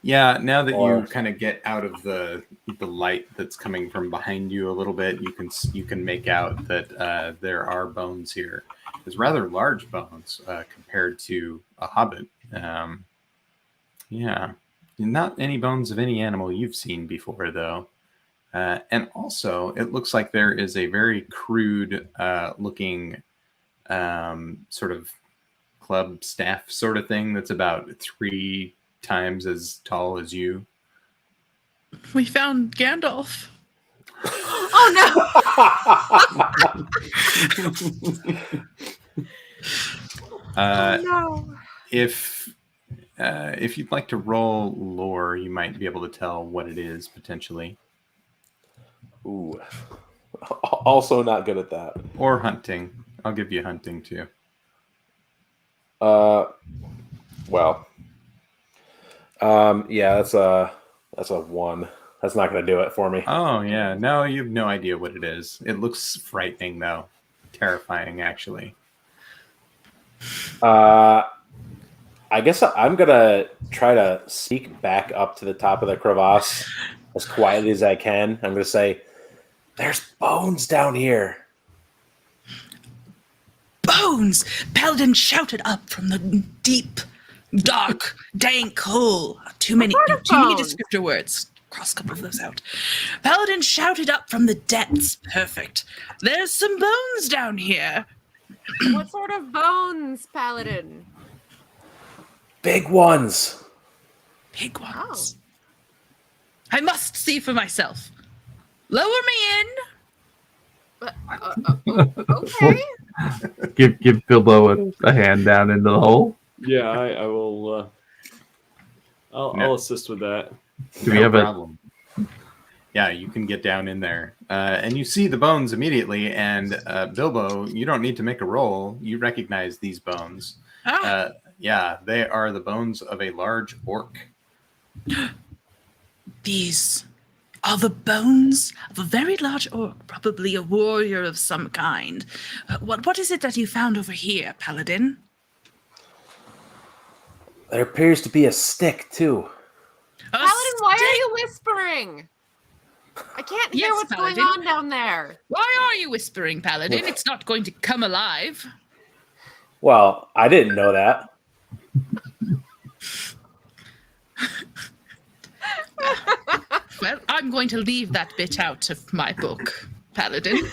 Yeah, now that Or- you kind of get out of the light that's coming from behind you a little bit, you can make out that there are bones here. There's rather large bones compared to a hobbit. Yeah, not any bones of any animal you've seen before, though. And also, it looks like there is a very crude looking sort of club staff sort of thing that's about 3 times as tall as you. We found Gandalf. Oh no! If you'd like to roll lore, you might be able to tell what it is potentially, Ooh. Also not good at that. or hunting. I'll give you hunting too. Well. Yeah, that's a 1. That's not going to do it for me. Oh yeah, no, you have no idea what it is. It looks frightening though, terrifying actually. I guess I'm gonna try to sneak back up to the top of the crevasse as quietly as I can. I'm gonna say, "There's bones down here." Bones! Paladin shouted up from the deep, dark, dank hole. Too many bones? descriptor words. Cross a couple of those out. Paladin shouted up from the depths. Perfect. There's some bones down here. What sort of bones, Paladin? Big ones. Big ones. I must see for myself. Lower me in. Okay. Give Bilbo a hand down into the hole. Yeah, I will. I'll assist with that. Do we have problem. Yeah, you can get down in there. And you see the bones immediately. And Bilbo, you don't need to make a roll. You recognize these bones. Yeah, they are the bones of a large orc. These are the bones of a very large orc, probably a warrior of some kind. What is it that you found over here, Paladin? There appears to be a stick too. Paladin, why are you whispering? I can't hear Yes, what's Paladin. going on down there. Why are you whispering, Paladin? It's not going to come alive. Well, I didn't know that. Well, I'm going to leave that bit out of my book, Paladin.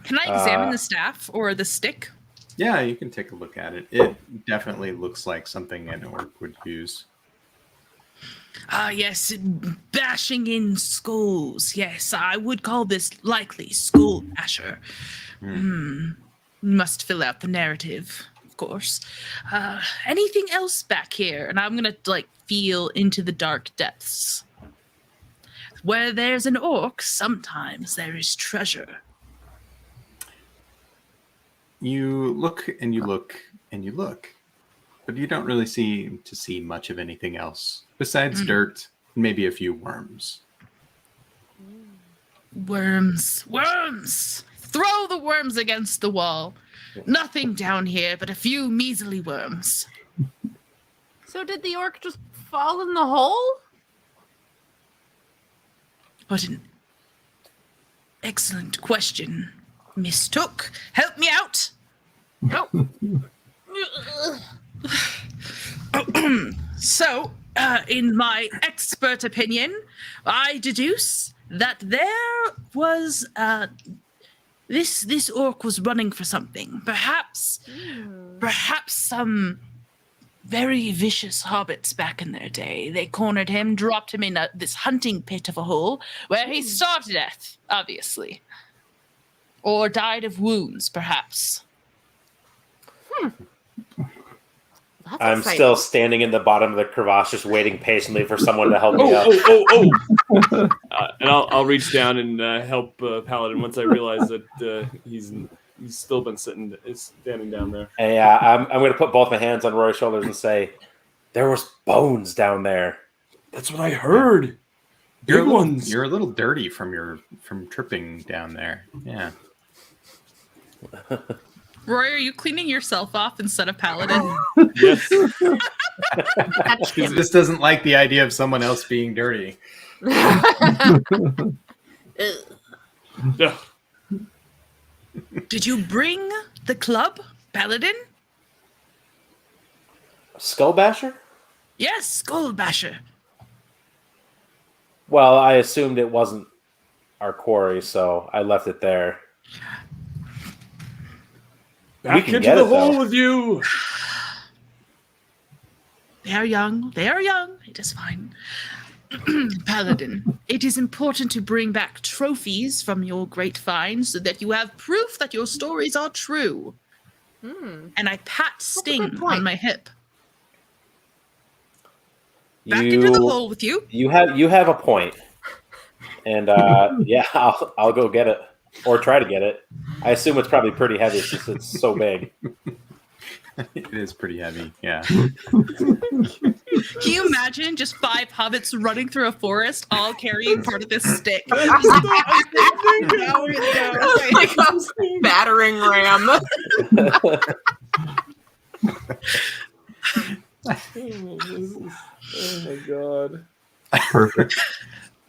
Can I examine the staff or the stick? Yeah, you can take a look at it. It definitely looks like something an orc would use. Ah, yes, bashing in skulls. Yes, I would call this likely skull basher. Must fill out the narrative. of course. Anything else back here? And I'm gonna feel into the dark depths. Where there's an orc, sometimes there is treasure. You look and you look and you look, but you don't really seem to see much of anything else besides dirt, and maybe a few worms. Worms. Throw the worms against the wall. Nothing down here but a few measly worms. So did the orc just fall in the hole? What an excellent question, Miss Took. Help me out. No. So, in my expert opinion, I deduce that there was this orc was running for something. Perhaps some very vicious hobbits back in their day. They cornered him, dropped him in this hunting pit of a hole where he starved to death, obviously. Or died of wounds, perhaps. That's I'm exciting. still standing in the bottom of the crevasse, just waiting patiently for someone to help me up. And I'll reach down and help Paladin once I realize that he's still been standing down there. And I'm going to put both my hands on Roy's shoulders and say, there was bones down there. That's what I heard. Big ones. You're a little dirty from tripping down there. Yeah. Roy, are you cleaning yourself off instead of Paladin? Yes. This doesn't like the idea of someone else being dirty. Ugh. Did you bring the club, Paladin? Skull Basher? Yes, Skull Basher. Well, I assumed it wasn't our quarry, so I left it there. Back can into get the it, hole though. with you. They are young. They are young. It is fine. Paladin, it is important to bring back trophies from your great finds so that you have proof that your stories are true. And I pat Sting on my hip. Back into the hole with you. You have a point. And yeah, I'll go get it. Or try to get it. I assume it's probably pretty heavy since it's so big. It is pretty heavy, yeah. Can you imagine just 5 hobbits running through a forest, all carrying part of this stick? Battering ram. Oh my god. Perfect.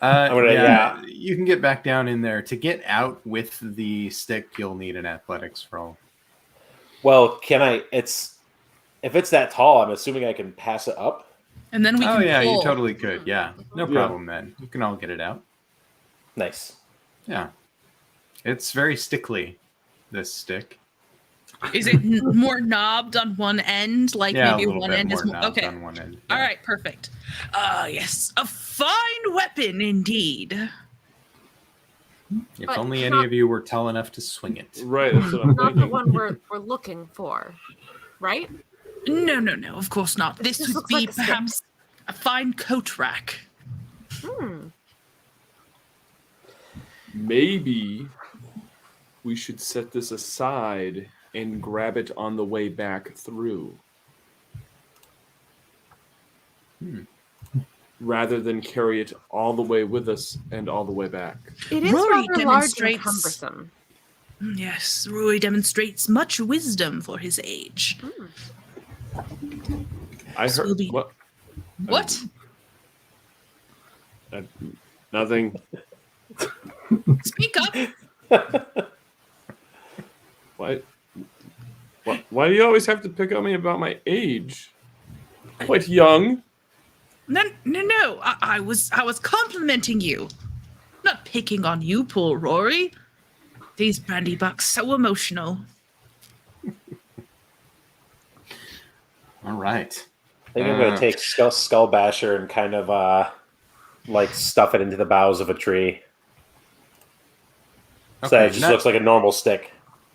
Yeah, you can get back down in there. To get out with the stick, you'll need an athletics roll. Well, if it's that tall, I'm assuming I can pass it up. And then we can yeah, pull. you totally could. Yeah, no problem then. You can all get it out. Nice. Yeah. It's very stickly, this stick. Is it more knobbed on one end? Like Yeah, maybe a little one bit end is more more. knobbed Okay. on one end. All Yeah. right, perfect. Yes, a fine weapon indeed. If But only not- any of you were tall enough to swing it. Right, that's what I'm Not the thinking. one we're looking for, right? No, Of course not. This This would looks be like a stick. perhaps a fine coat rack. Maybe we should set this aside and grab it on the way back through. Rather than carry it all the way with us and all the way back. It is Rory rather large and demonstrates- cumbersome. Yes, Roy demonstrates much wisdom for his age. I This will heard be- what? What? Nothing. Speak up. Why do you always have to pick on me about my age? Quite young. No. I was complimenting you, not picking on you, poor Rory. These brandy bucks so emotional. All right. I think I'm going to take Skull Basher and kind of stuff it into the boughs of a tree. So Okay, it just looks like a normal stick.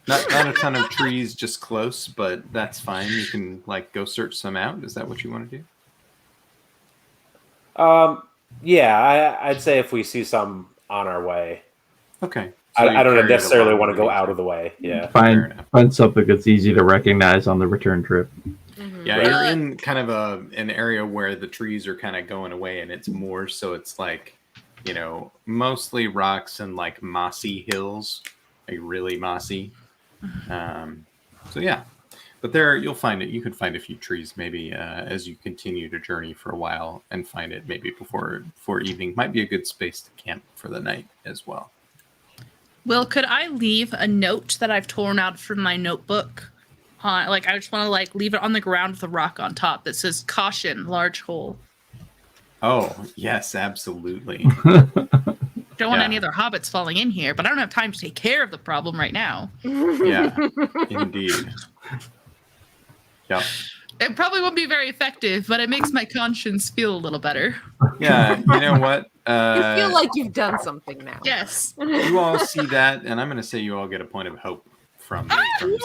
Not a ton of trees just close, but that's fine. You can like go search some out. Is that what you want to do? Yeah, I'd say if we see some on our way. Okay. I don't carry it necessarily along want to go when you out of the way. Yeah. Fair enough. Find something that's easy to recognize on the return trip. Yeah, Right. you're in kind of an area where the trees are kind of going away, and it's more so it's like, mostly rocks and like mossy hills, like really mossy. So yeah, but there you'll find it. You could find a few trees maybe as you continue to journey for a while and find it maybe before evening. Might be a good space to camp for the night as well. Will, could I leave a note that I've torn out from my notebook? I just want to leave it on the ground with a rock on top that says "Caution, large hole." Oh yes, absolutely. Don't want any other hobbits falling in here, but I don't have time to take care of the problem right now. Yeah, indeed. Yep. It probably won't be very effective, but it makes my conscience feel a little better. Yeah, you know what? You feel like you've done something now. Yes. You all see that, and I'm going to say you all get a point of hope from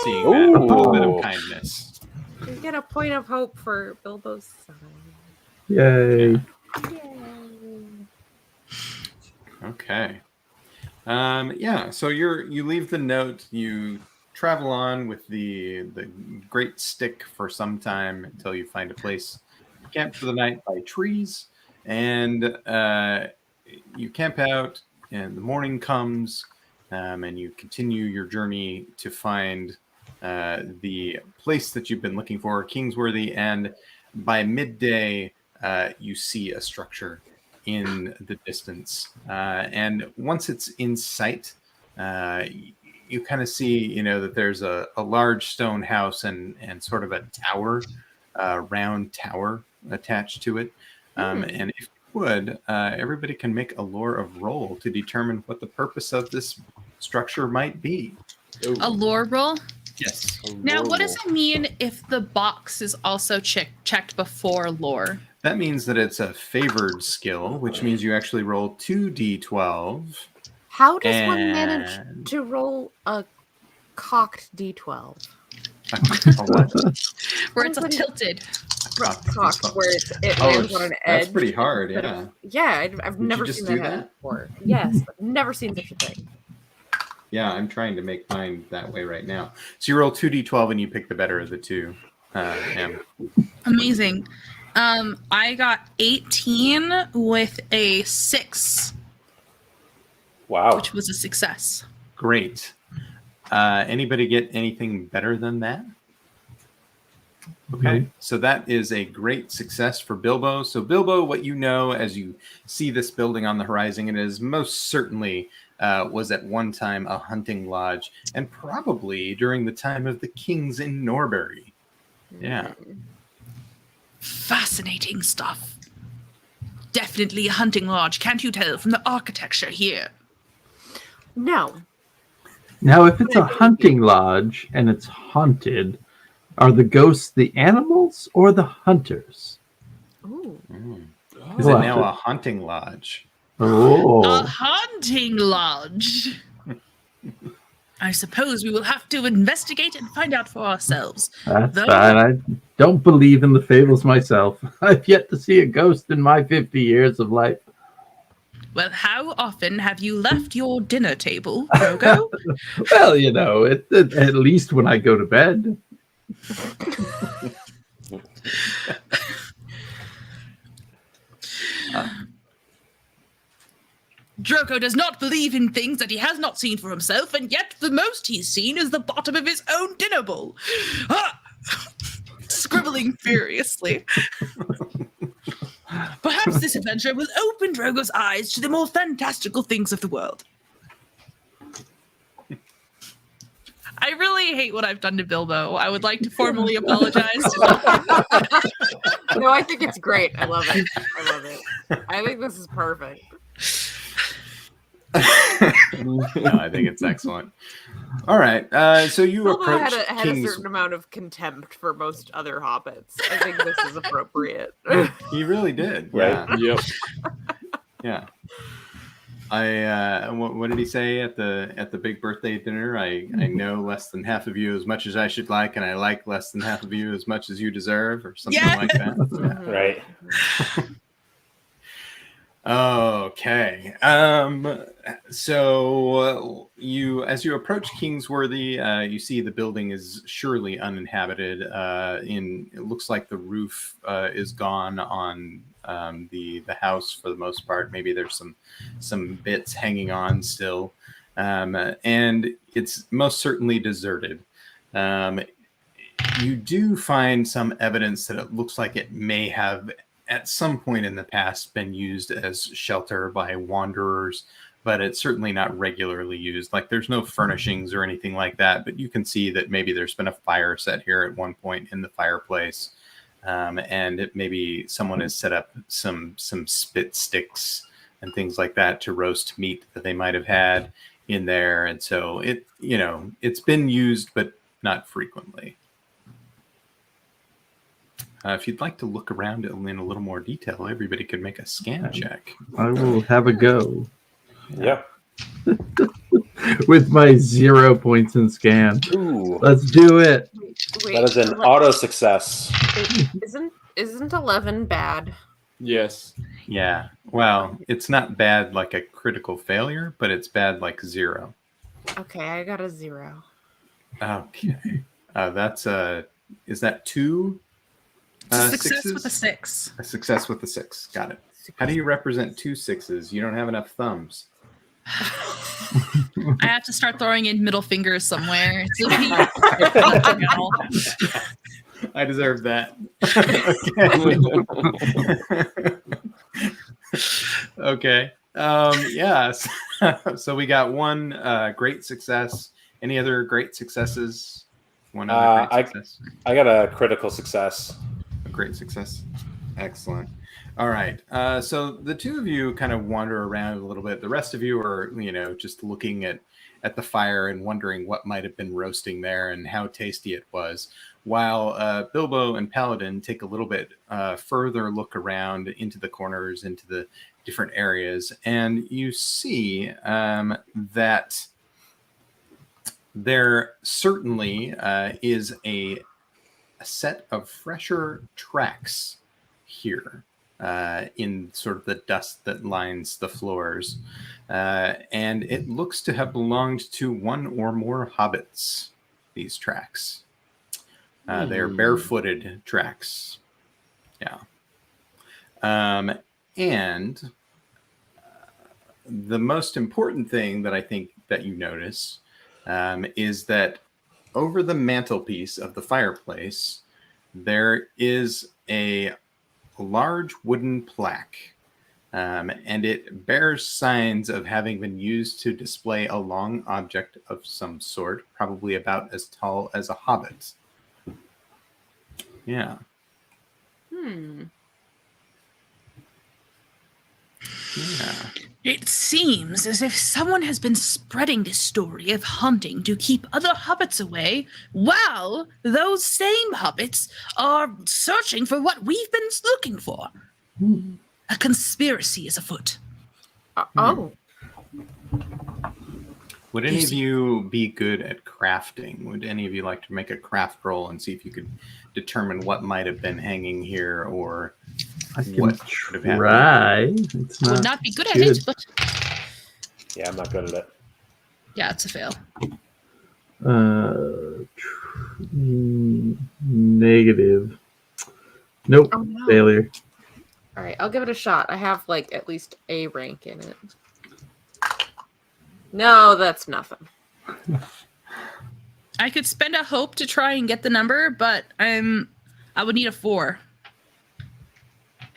seeing that. A little bit of kindness. You get a point of hope for Bilbo's son. Yay. Okay. Yeah, so you leave the note, you travel on with the great stick for some time until you find a place to camp for the night by trees, and you camp out, and the morning comes, and you continue your journey to find the place that you've been looking for, Kingsworthy, and by midday you see a structure in the distance, and once it's in sight, you kind of see that there's a large stone house and sort of a tower, round tower attached to it. And if you would, everybody can make a lore of roll to determine what the purpose of this structure might be. A lore roll? Yes. Now, what does it mean if the box is also checked before lore? That means that it's a favored skill, which means you actually roll 2d12. How does one manage to roll a cocked d12? Where it's tilted. Cocked, where it lands on an edge. That's pretty hard, yeah. Yeah, I've never just seen do that that? before. Yes, I've never seen such a thing. Yeah, I'm trying to make mine that way right now. So you roll 2d12 and you pick the better of the two. Amazing. I got 18 with a 6. Wow. Which was a success. Great. Anybody get anything better than that? Okay, so that is a great success for Bilbo. So Bilbo, what you know as you see this building on the horizon, it is most certainly was at one time a hunting lodge, and probably during the time of the kings in Norbury. Yeah. Fascinating stuff. Definitely a hunting lodge, can't you tell from the architecture here? No. Now, if it's a hunting lodge and it's haunted, are the ghosts the animals or the hunters? Ooh. Is it now a hunting lodge? Oh. A hunting lodge. I suppose we will have to investigate and find out for ourselves. That's fine. I don't believe in the fables myself. I've yet to see a ghost in my 50 years of life. Well, how often have you left your dinner table, Drogo? Well, at least when I go to bed. Drogo does not believe in things that he has not seen for himself, and yet the most he's seen is the bottom of his own dinner bowl. Ah! Scribbling furiously. Perhaps this adventure will open Drogo's eyes to the more fantastical things of the world. I really hate what I've done to Bilbo. I would like to formally apologize to him. No, I think it's great. I love it. I think this is perfect. No, I think it's excellent. All right, so you Bilbo approach had a certain amount of contempt for most other hobbits. I think this is appropriate. He really did. Right. Yeah. Yep. Yeah. what did he say at the big birthday dinner? I know less than half of you as much as I should like, and I like less than half of you as much as you deserve, or something like that. Yeah. Right. Okay. So as you approach Kingsworthy, you see the building is surely uninhabited. It looks like the roof is gone on the house for the most part. Maybe there's some bits hanging on still, and it's most certainly deserted. You do find some evidence that it looks like it may have at some point in the past been used as shelter by wanderers, but it's certainly not regularly used. Like there's no furnishings or anything like that, but you can see that maybe there's been a fire set here at one point in the fireplace. And maybe someone has set up some spit sticks and things like that to roast meat that they might have had in there. And so it's been used, but not frequently. If you'd like to look around in a little more detail, everybody could make a scan check. I will have a go. Yeah. With my 0 points in scan. Ooh. Let's do it. Wait, That is an auto success. Isn't 11 bad? Yes. Yeah. Well, it's not bad like a critical failure, but it's bad like 0. Okay, I got a 0. Okay. Is that 2? Success sixes? with a 6. A success with a 6. Got it. How do you represent 2 6s? You don't have enough thumbs. I have to start throwing in middle fingers somewhere. I deserve that. Okay. Yes. So we got one great success. Any other great successes? One other great success. I got a critical success. A great success. Excellent. All right. So the two of you kind of wander around a little bit. The rest of you are, just looking at the fire and wondering what might have been roasting there and how tasty it was. While Bilbo and Paladin take a little bit further look around into the corners, into the different areas, and you see that there certainly is a set of fresher tracks here in sort of the dust that lines the floors. And it looks to have belonged to one or more hobbits, these tracks. They're barefooted tracks. Yeah. And the most important thing that I think that you notice is that over the mantelpiece of the fireplace, there is a large wooden plaque, and it bears signs of having been used to display a long object of some sort, probably about as tall as a hobbit. Yeah. Yeah. It seems as if someone has been spreading this story of hunting to keep other hobbits away, while those same hobbits are searching for what we've been looking for. A conspiracy is afoot. Oh. Would any of you be good at crafting? Would any of you like to make a craft roll and see if you could determine what might have been hanging here, or I can what should have happened? try. It's Would not not be good at it, but Yeah, I'm not good at it. yeah, it's a fail. Negative. Nope. Oh, no. Failure. All right, I'll give it a shot. I have at least a rank in it. No, that's nothing. I could spend a hope to try and get the number, but I would need a 4.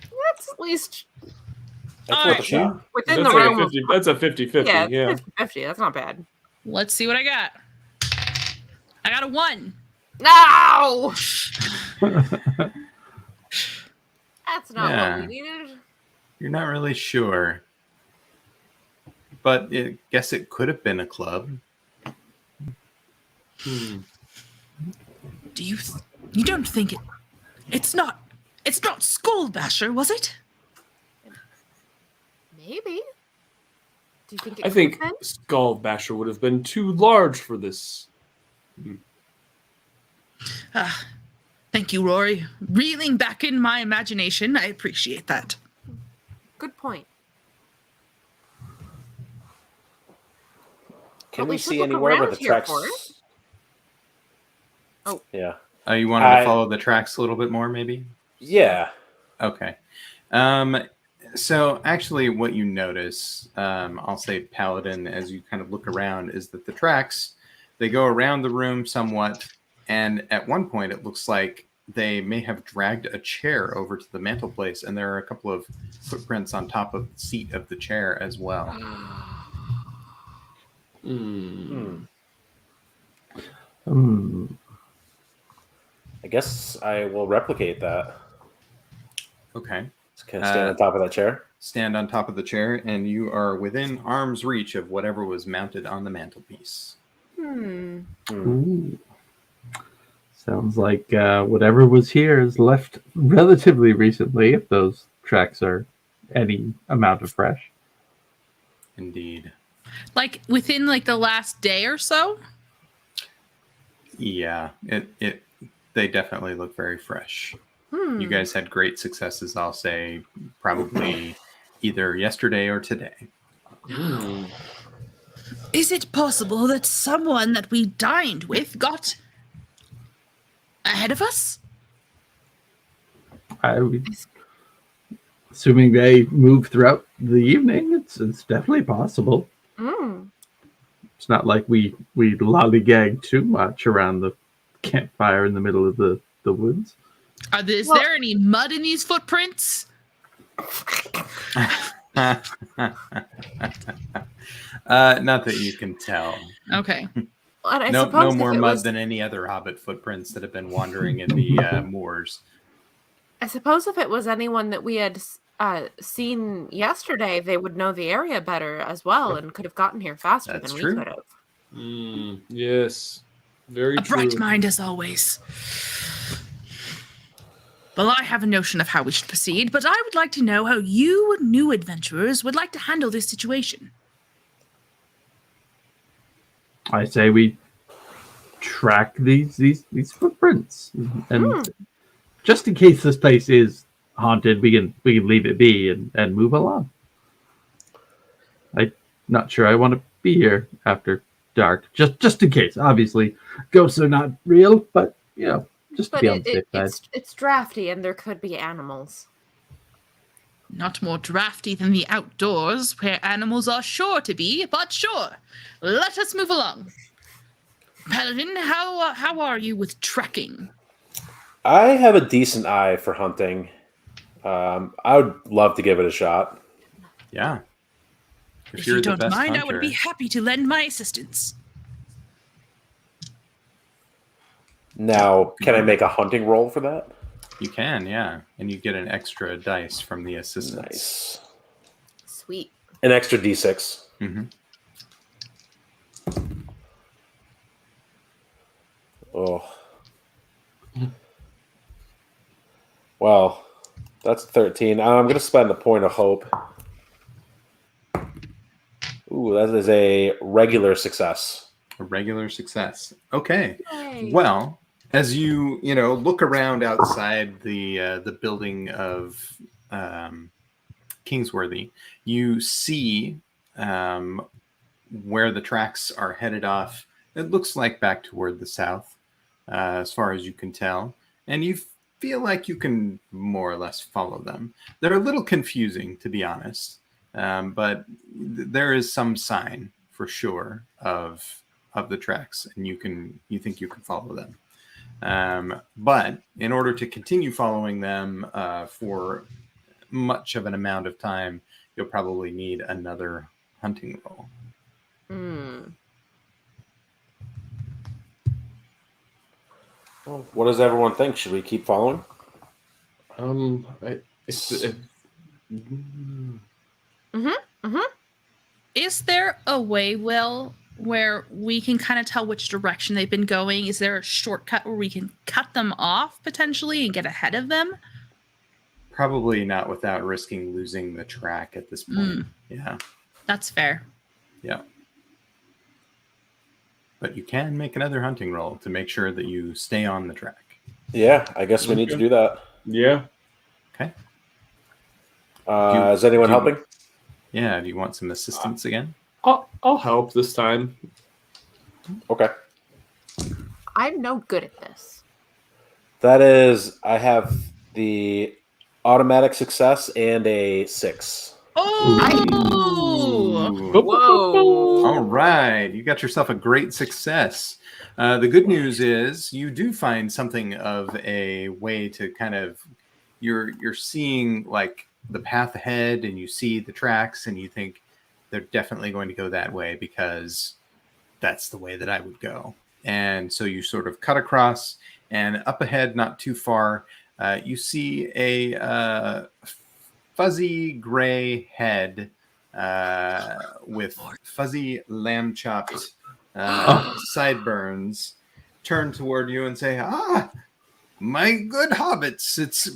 That's at least That's All worth right. a shot. within That's the like realm. a 50, that's a 50-50. Yeah, Yeah. 50. That's not bad. Let's see what I got. I got a 1. No! That's not Yeah. what we needed. You're not really sure. But I guess it could have been a club. Do you you don't think it's not Skull Basher, was it? Maybe. Do you think it I could think have been? Skull Basher would have been too large for this. Thank you, Rory. Reeling back in my imagination. I appreciate that. Good point. Can But we we should see look anywhere where around the here for tracks? Oh. Yeah. You wanted to follow the tracks a little bit more, maybe? Yeah. Okay. So actually what you notice, I'll say Paladin, as you kind of look around, is that the tracks, they go around the room somewhat, and at one point it looks like they may have dragged a chair over to the mantelpiece, and there are a couple of footprints on top of the seat of the chair as well. I guess I will replicate that. Okay. Can I stand on top of that chair? Stand on top of the chair, and you are within arm's reach of whatever was mounted on the mantelpiece. Ooh. Sounds like whatever was here is left relatively recently, if those tracks are any amount of fresh. Indeed. Like within like the last day or so? Yeah, they definitely look very fresh. You guys had great successes, I'll say, probably either yesterday or today. Is it possible that someone that we dined with got ahead of us? Assuming they move throughout the evening, it's definitely possible. It's not like we lollygag too much around the campfire in the middle of the woods. Is there any mud in these footprints? Not that you can tell. Okay. No more mud than any other Hobbit footprints that have been wandering in the moors. I suppose if it was anyone that we had seen yesterday, they would know the area better as well and could have gotten here faster That's than true. we could have. Yes. Very A true. bright mind as always. Well, I have a notion of how we should proceed, but I would like to know how you new adventurers would like to handle this situation. I say we track these footprints, and just in case this place is haunted, we can leave it be and move along. I'm not sure I want to be here after dark, just in case. Obviously, ghosts are not real, but just to be on the safe side. It's drafty and there could be animals. Not more drafty than the outdoors, where animals are sure to be, but sure. Let us move along. Paladin, how are you with trekking? I have a decent eye for hunting. I would love to give it a shot. Yeah. If you're you the don't best mind, hunter, I would be happy to lend my assistance. Now, can I make a hunting roll for that? you can, yeah. And you get an extra dice from the assistants. Nice. Sweet. An extra D6. Mm-hmm. Oh. Well, that's 13. I'm going to spend the point of hope. Ooh, that is a regular success. A regular success. Okay. Yay. Well, as you look around outside the building of Kingsworthy, you see where the tracks are headed off. It looks like back toward the south, as far as you can tell, and you feel like you can more or less follow them. They're a little confusing, to be honest, but there is some sign for sure of the tracks, and you think you can follow them. But in order to continue following them for much of an amount of time, you'll probably need another hunting roll. Well, what does everyone think? Should we keep following? Is there a way, Will, where we can kind of tell which direction they've been going? Is there a shortcut where we can cut them off potentially and get ahead of them? Probably not without risking losing the track at this point. Yeah. That's fair. Yeah. But you can make another hunting roll to make sure that you stay on the track. Yeah, I guess we need to Okay. do that. Yeah. Okay. Is anyone do you- helping? Yeah. Do you want some assistance again? I'll help this time. Okay. I'm no good at this. That is, I have the automatic success and a 6. Oh, Ooh. Whoa. All right, you got yourself a great success. The good news is you do find something of a way to kind of you're seeing like the path ahead, and you see the tracks, and you think they're definitely going to go that way because that's the way that I would go. And so you sort of cut across, and up ahead, not too far, you see a fuzzy gray head with fuzzy lamb chopped sideburns turn toward you and say, "Ah, my good hobbits, it's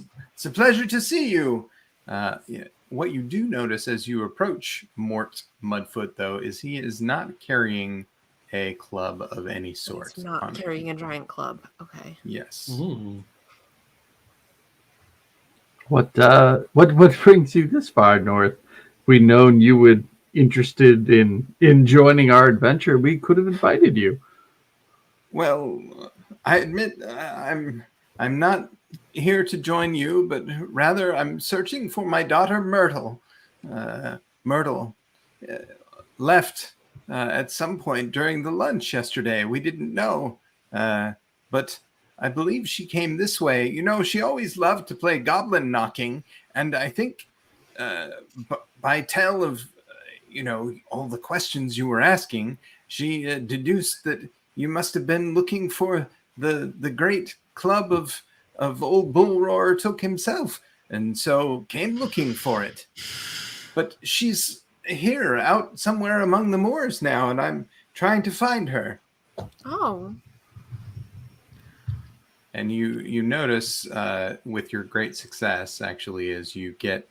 a pleasure to see you." Yeah. What you do notice as you approach Mort Mudfoot, though, is he is not carrying a club of any sort. It's not on him. carrying a giant club. Okay. Yes. Mm. What brings you this far north? We known you would interested in joining our adventure. We could have invited you. Well, I admit I'm not here to join you, but rather I'm searching for my daughter Myrtle. Myrtle left at some point during the lunch yesterday. We didn't know, but I believe she came this way. You know, she always loved to play goblin knocking, and I think by tell of all the questions you were asking, she deduced that you must have been looking for the great club of old Bullroar Took himself, and so came looking for it. But she's here, out somewhere among the moors now, and I'm trying to find her. Oh. And you notice with your great success, actually, as you get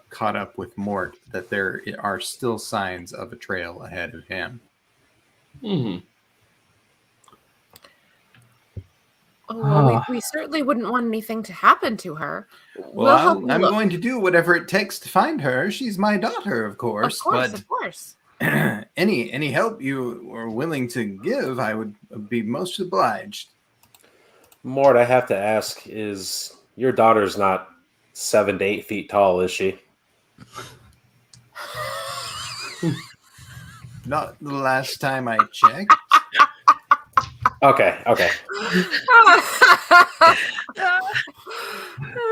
caught up with Mort, that there are still signs of a trail ahead of him. Mm. Oh, well, we certainly wouldn't want anything to happen to her. Well, We'll help you I'm look. going to do whatever it takes to find her. She's my daughter, of course. Of course. Any help you are willing to give, I would be most obliged. Mort, I have to ask, is your daughter's not 7 to 8 feet tall, is she? Not the last time I checked. Okay.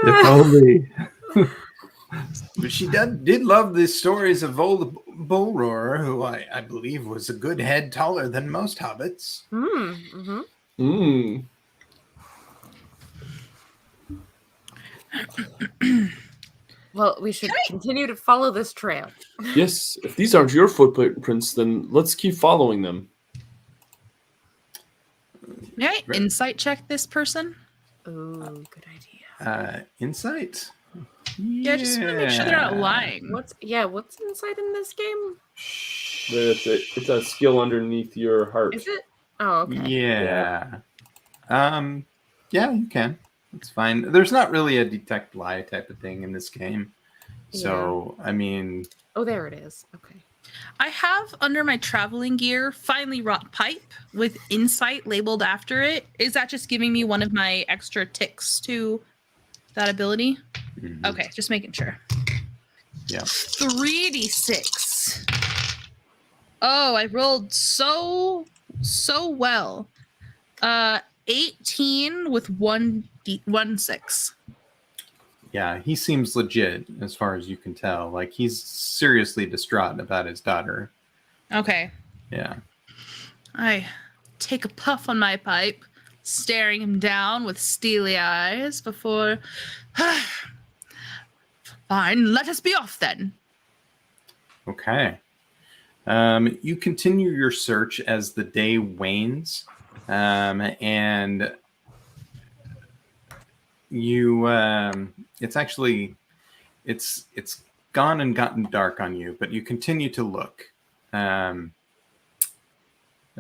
If only. But she did love the stories of old Bullroar, who I believe was a good head taller than most hobbits. Mm-hmm. Mm. Well, we should continue to follow this trail. Yes, if these aren't your footprints, then let's keep following them. may I insight check this person? Ooh, good idea. Insight? Yeah, I just want to make sure they're not lying. What's inside in this game? It's a skill underneath your heart. Is it? Oh, okay. Yeah. Yeah, you can. It's fine. There's not really a detect lie type of thing in this game. So, I mean... Oh, there it is. Okay. I have under my traveling gear finely wrought pipe with insight labeled after it. Is that just giving me one of my extra ticks to that ability? Mhm. Okay, just making sure. Yeah. 3d6. Oh, I rolled so well. 18 with 1d6. Yeah, he seems legit as far as you can tell. Like, he's seriously distraught about his daughter. Okay. Yeah. I take a puff on my pipe, staring him down with steely eyes before... Fine, let us be off then. Okay. You continue your search as the day wanes, and you it's gone and gotten dark on you, but you continue to look. I'll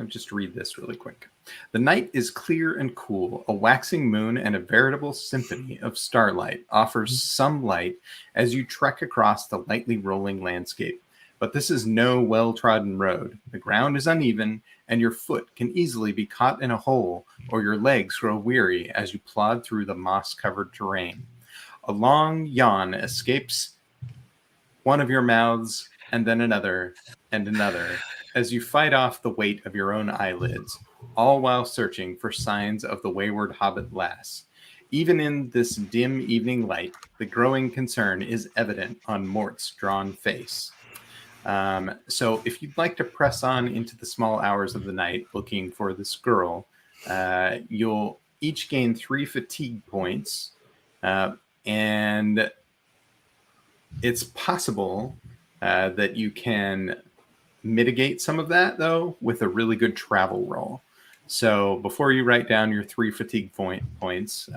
just read this really quick. The night is clear and cool. A waxing moon and a veritable symphony of starlight offers some light as you trek across the lightly rolling landscape. But this is no well-trodden road. The ground is uneven, and your foot can easily be caught in a hole, or your legs grow weary as you plod through the moss-covered terrain. A long yawn escapes one of your mouths, and then another, and another, as you fight off the weight of your own eyelids, all while searching for signs of the wayward hobbit lass. Even in this dim evening light, the growing concern is evident on Mort's drawn face. So if you'd like to press on into the small hours of the night looking for this girl, you'll each gain 3 fatigue points, and it's possible that you can mitigate some of that, though, with a really good travel roll. So before you write down your 3 fatigue points,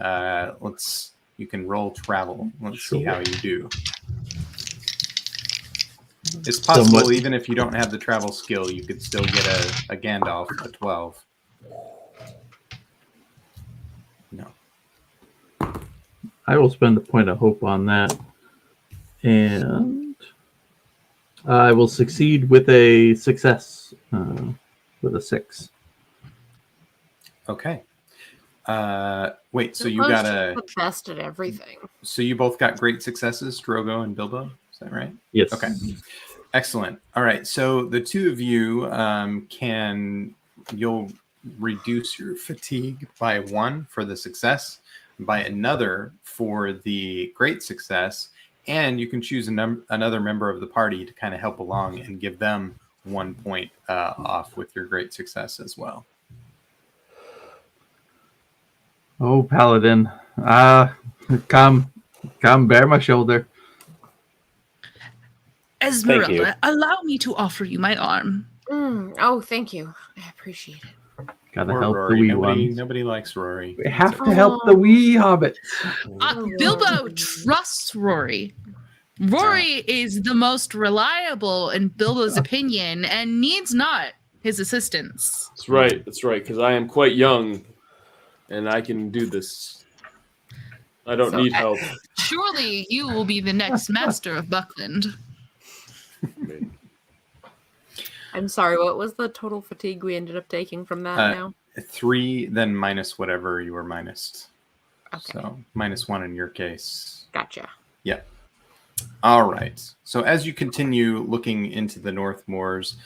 you can roll travel. Let's see how you do. It's possible, even if you don't have the travel skill, you could still get a Gandalf, a 12. No. I will spend a point of hope on that. And I will succeed with a success, with a 6. Okay. Wait, so you Supposed got to a... be the best at everything. So you both got great successes, Drogo and Bilbo? Is that right? Yes. Okay. Excellent. All right. So the two of you you'll reduce your fatigue by 1 for the success, by another for the great success, and you can choose another member of the party to kind of help along and give them 1 point off with your great success as well. Oh, Paladin. Come bear my shoulder. Esmeralda, allow me to offer you my arm. Oh, thank you. I appreciate it. Gotta Poor help Rory. the wee ones. Nobody likes Rory. We have to help the wee hobbits. Bilbo trusts Rory. Rory is the most reliable in Bilbo's opinion and needs not his assistance. That's right. That's right. Because I am quite young, and I can do this. I don't need help. Surely you will be the next master of Buckland. I'm sorry, what was the total fatigue we ended up taking from that now? 3, then minus whatever you were minus. Okay. So -1 in your case. Gotcha. Yep. All right. So as you continue looking into the North Moors,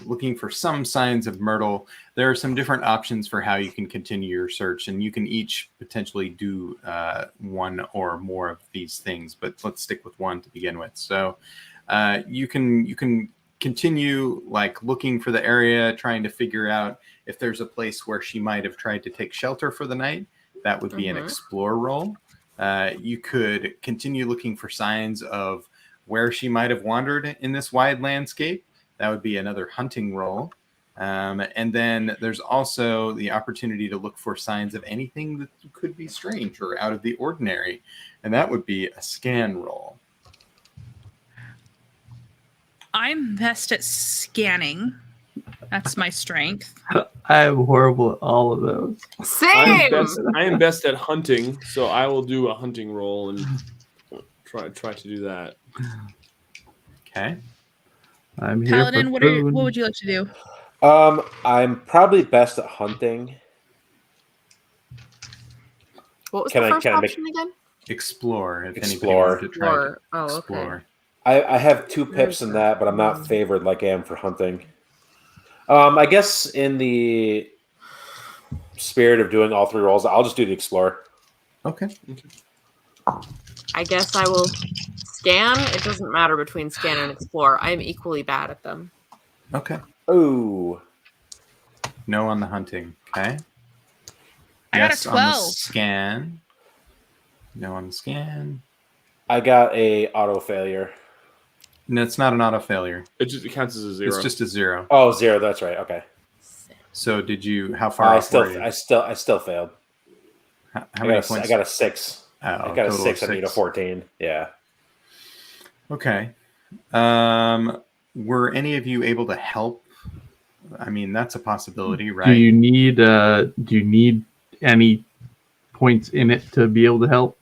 looking for some signs of Myrtle, there are some different options for how you can continue your search, and you can each potentially do 1 or more of these things, but let's stick with 1 to begin with. So you can continue like looking for the area, trying to figure out if there's a place where she might have tried to take shelter for the night. That would be an explore roll. You could continue looking for signs of where she might have wandered in this wide landscape. That would be another hunting roll. And then there's also the opportunity to look for signs of anything that could be strange or out of the ordinary. And that would be a scan roll. I'm best at scanning. That's my strength. I am horrible at all of those. Same! I am best at hunting, so I will do a hunting roll and try to do that. Okay. I'm here Paladin, for what food. would you like to do? I'm probably best at hunting. What was Can the I- first can I make- option again? Explore. If Explore. anybody wanted to try to Explore. Oh, okay. explore. I have 2 pips in that, but I'm not favored like I am for hunting. I guess in the spirit of doing all 3 rolls, I'll just do the explorer. Okay. I guess I will scan. It doesn't matter between scan and explore. I'm equally bad at them. Okay. Ooh. No on the hunting. Okay. I got a Yes on the 12. scan. No on the scan. I got a auto failure. No, it's not an auto failure. It counts as a 0. It's just a 0. Oh, 0. That's right. Okay. So did you? How far I off were you? still failed. How I many got points? I got a 6. Oh, I got a total 6. of I need a 14. Yeah. Okay. Were any of you able to help? I mean, that's a possibility, right? Do you need any points in it to be able to help?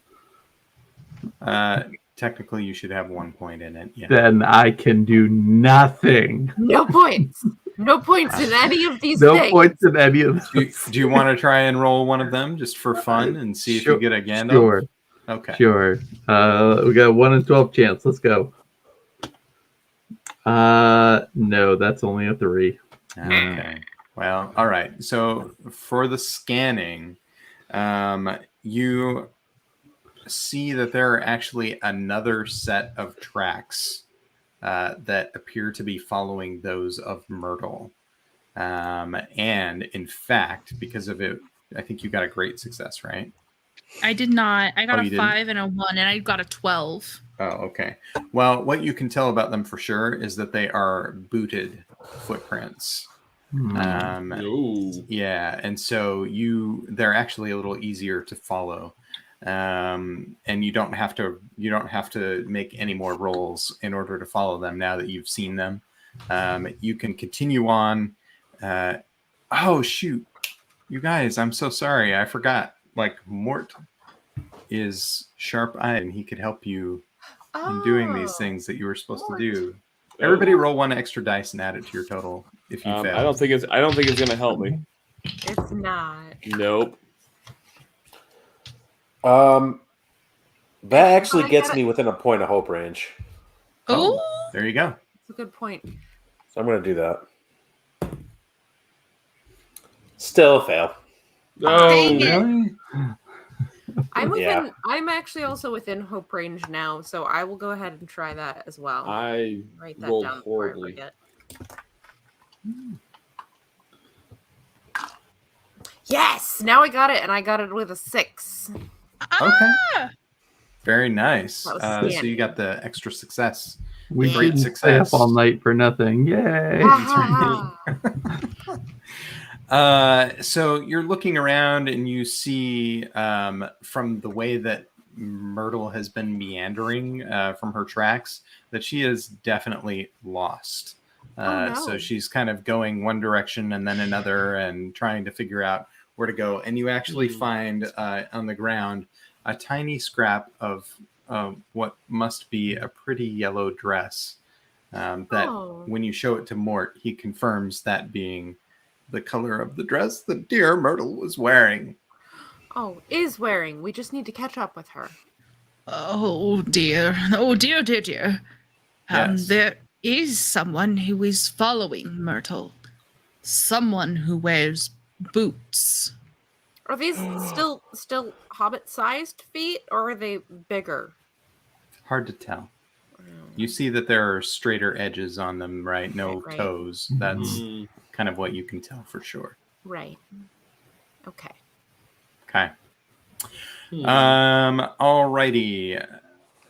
Technically, you should have 1 point in it. Yeah. Then I can do nothing. No points. No points in any of these No things. points in any of those. Do you want to try and roll one of them just for fun and see if you get a Gandalf? Sure. Okay. Sure. We got 1 in 12 chance. Let's go. No, that's only a 3. Okay. Well, all right. So for the scanning, you see that there are actually another set of tracks that appear to be following those of Myrtle. And in fact, because of it, I think you got a great success, right? I did not. I got Oh, you a didn't? 5 and a 1, and I got a 12. Oh, okay. Well, what you can tell about them for sure is that they are booted footprints. Oh. Yeah, and so they're actually a little easier to follow. And you don't have to make any more rolls in order to follow them now that you've seen them. You can continue on. Oh shoot, you guys, I'm so sorry, I forgot. Like, Mort is sharp-eyed and he could help you in doing these things that you were supposed to do. Everybody roll 1 extra dice and add it to your total if you fail. I don't think it's gonna help me. It's not. Nope. That actually gets me within a point of hope range. Oh, There you go. That's a good point. So I'm going to do that. Still a fail. Oh, Dang it. Really? I'm actually also within hope range now, so I will go ahead and try that as well. I Write that rolled down before I horribly. forget. Yes! Now I got it, and I got it with a 6. Okay. Very nice. That was So you scanning. got the extra success. We Great didn't stay up success. all night for nothing. Yay! So you're looking around and you see from the way that Myrtle has been meandering from her tracks that she is definitely lost. No. So she's kind of going one direction and then another and trying to figure out where to go. And you actually find on the ground a tiny scrap of what must be a pretty yellow dress that when you show it to Mort, he confirms that being the color of the dress that dear Myrtle was wearing. Oh, is wearing. We just need to catch up with her. Oh dear. Oh dear, dear, dear. Yes. There is someone who is following Myrtle. Someone who wears boots. Are these still hobbit-sized feet, or are they bigger? Hard to tell. You see that there are straighter edges on them, right? No Right. toes. That's kind of what you can tell for sure. Right. Okay. Okay. Alrighty.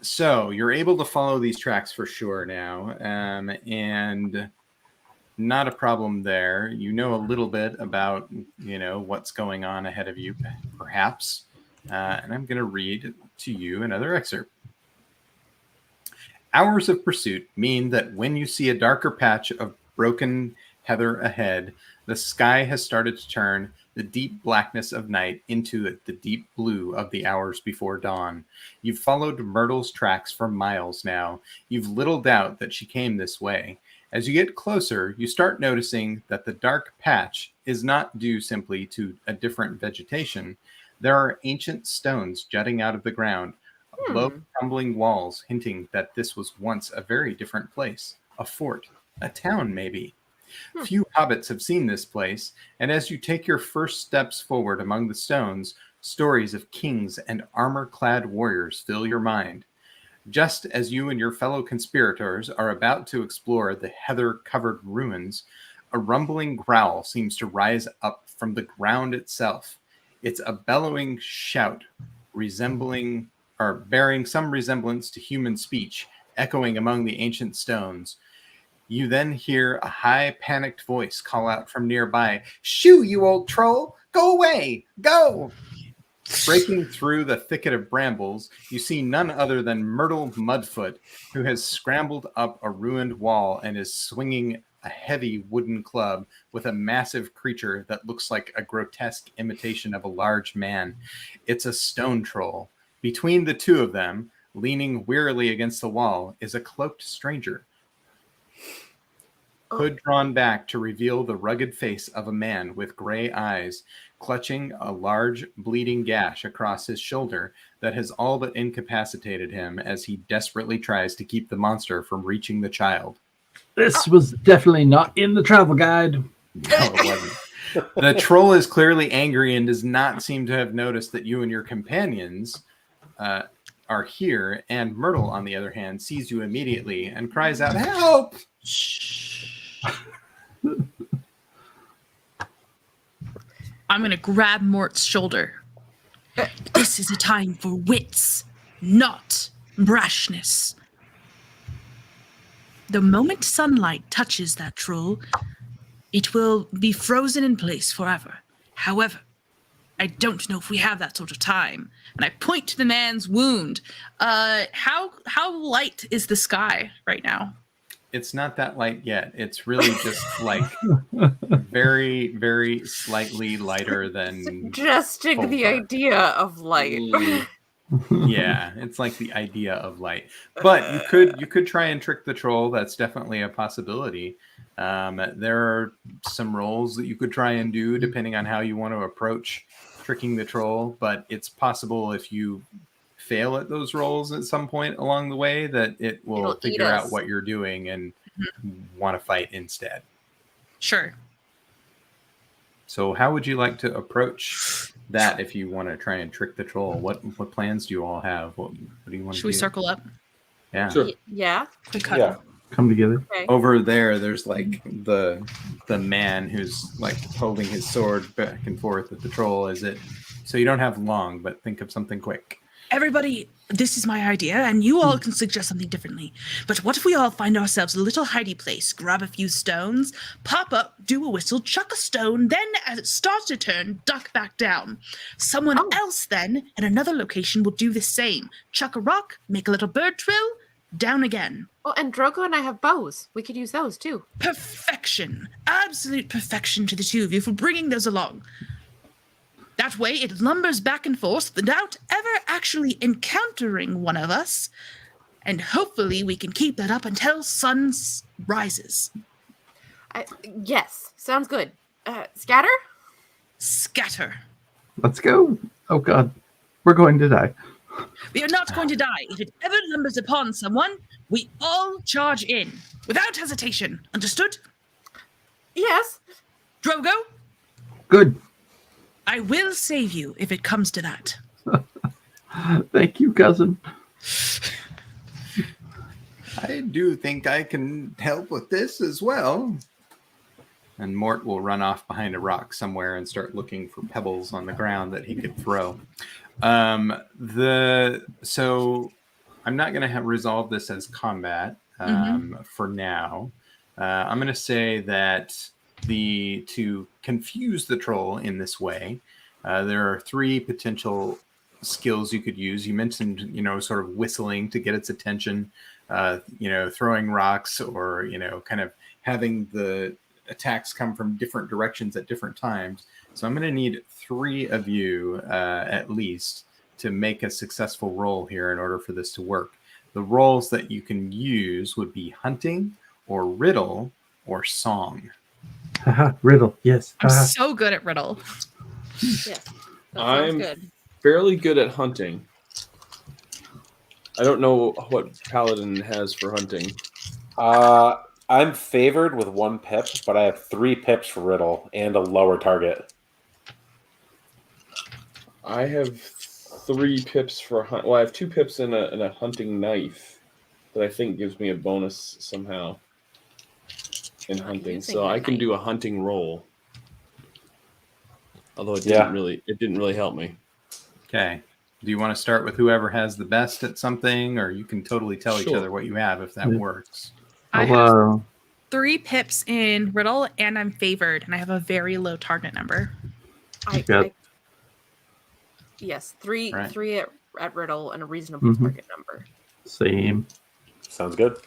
So you're able to follow these tracks for sure now, and not a problem there. You know a little bit about what's going on ahead of you, perhaps. And I'm going to read to you another excerpt. Hours of pursuit mean that when you see a darker patch of broken heather ahead, the sky has started to turn the deep blackness of night into the deep blue of the hours before dawn. You've followed Myrtle's tracks for miles now. You've little doubt that she came this way. As you get closer, you start noticing that the dark patch is not due simply to a different vegetation. There are ancient stones jutting out of the ground, low crumbling walls hinting that this was once a very different place, a fort, a town maybe. Few hobbits have seen this place, and as you take your first steps forward among the stones, stories of kings and armor-clad warriors fill your mind. Just as you and your fellow conspirators are about to explore the heather-covered ruins, a rumbling growl seems to rise up from the ground itself. It's a bellowing shout bearing some resemblance to human speech, echoing among the ancient stones. You then hear a high, panicked voice call out from nearby, "Shoo, you old troll! Go away! Go!" Breaking through the thicket of brambles, you see none other than Myrtle Mudfoot, who has scrambled up a ruined wall and is swinging a heavy wooden club with a massive creature that looks like a grotesque imitation of a large man. It's a stone troll. Between the two of them, leaning wearily against the wall, is a cloaked stranger. Hood drawn back to reveal the rugged face of a man with gray eyes, clutching a large bleeding gash across his shoulder that has all but incapacitated him as he desperately tries to keep the monster from reaching the child. This was definitely not in the travel guide. No, it wasn't. The troll is clearly angry and does not seem to have noticed that you and your companions are here, and Myrtle, on the other hand, sees you immediately and cries out, "Help!" I'm going to grab Mort's shoulder. This is a time for wits, not brashness. The moment sunlight touches that troll, it will be frozen in place forever. However, I don't know if we have that sort of time. And I point to the man's wound. How light is the sky right now? It's not that light yet. It's really just like very, very slightly lighter than Suggesting the Full idea of light. yeah, it's like the idea of light. But you could try and trick the troll. That's definitely a possibility. There are some rolls that you could try and do depending on how you want to approach tricking the troll. But it's possible if you fail at those rolls at some point along the way that it will It'll figure eat out us. what you're doing and want to fight instead. Sure. So how would you like to approach that if you want to try and trick the troll? What plans do you all have? What do you want to Should do? we circle up? Yeah. Sure. Yeah. Quick cut. Yeah. Come together. Okay. Over there's like the man who's like holding his sword back and forth at the troll. Is it? So you don't have long, but think of something quick. Everybody, this is my idea, and you all can suggest something differently. But what if we all find ourselves a little hidey place, grab a few stones, pop up, do a whistle, chuck a stone, then as it starts to turn, duck back down. Someone else then, in another location, will do the same. Chuck a rock, make a little bird trill, down again. Oh, and Drogo and I have bows. We could use those too. Perfection. Absolute perfection to the two of you for bringing those along. That way, it lumbers back and forth without ever actually encountering one of us. And hopefully we can keep that up until sun rises. Yes, sounds good. Scatter? Scatter. Let's go. Oh, God. We're going to die. We are not going to die. If it ever lumbers upon someone, we all charge in. Without hesitation. Understood? Yes. Drogo, Good. I will save you if it comes to that. Thank you, cousin. I do think I can help with this as well. And Mort will run off behind a rock somewhere and start looking for pebbles on the ground that he could throw. So I'm not going to resolve this as combat for now. I'm going to say that to confuse the troll in this way, there are 3 potential skills you could use. You mentioned, sort of whistling to get its attention, throwing rocks, or, kind of having the attacks come from different directions at different times. So I'm going to need 3 of you at least to make a successful roll here in order for this to work. The roles that you can use would be hunting or riddle or song. Riddle. Yes. I'm so good at riddle. Yes. That I'm sounds good. fairly good at hunting. I don't know what Paladin has for hunting. I'm favored with 1 pip, but I have 3 pips for riddle and a lower target. I have 3 pips for hunt. Well, I have 2 pips and a hunting knife that I think gives me a bonus somehow in hunting. using So that I can knife. do a hunting roll. Although it Yeah. didn't really help me. Okay. Do you want to start with whoever has the best at something, or you can totally tell each Sure. other what you have if that Yeah. works? I have Hello. 3 pips in riddle, and I'm favored, and I have a very low target number. I Yes, three Right. at riddle and a reasonable Mhm. target number. Same. Sounds good.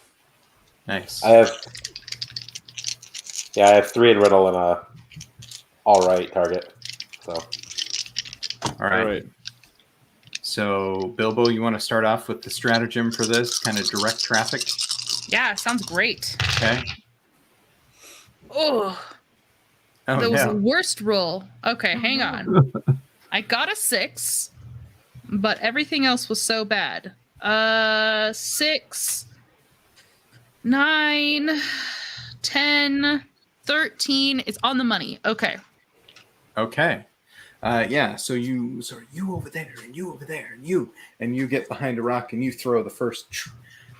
Nice. I have 3 in riddle and a all right target. So All All right. right. So, Bilbo, you want to start off with the stratagem for this kind of direct traffic? Yeah, sounds great. Okay. Oh, Oh, that was the no. worst roll. Okay, hang on. I got a 6, but everything else was so bad. 6, 9, 10, 13. It's on the money. Okay. Okay. Yeah, so you over there and you over there and you get behind a rock and you throw the first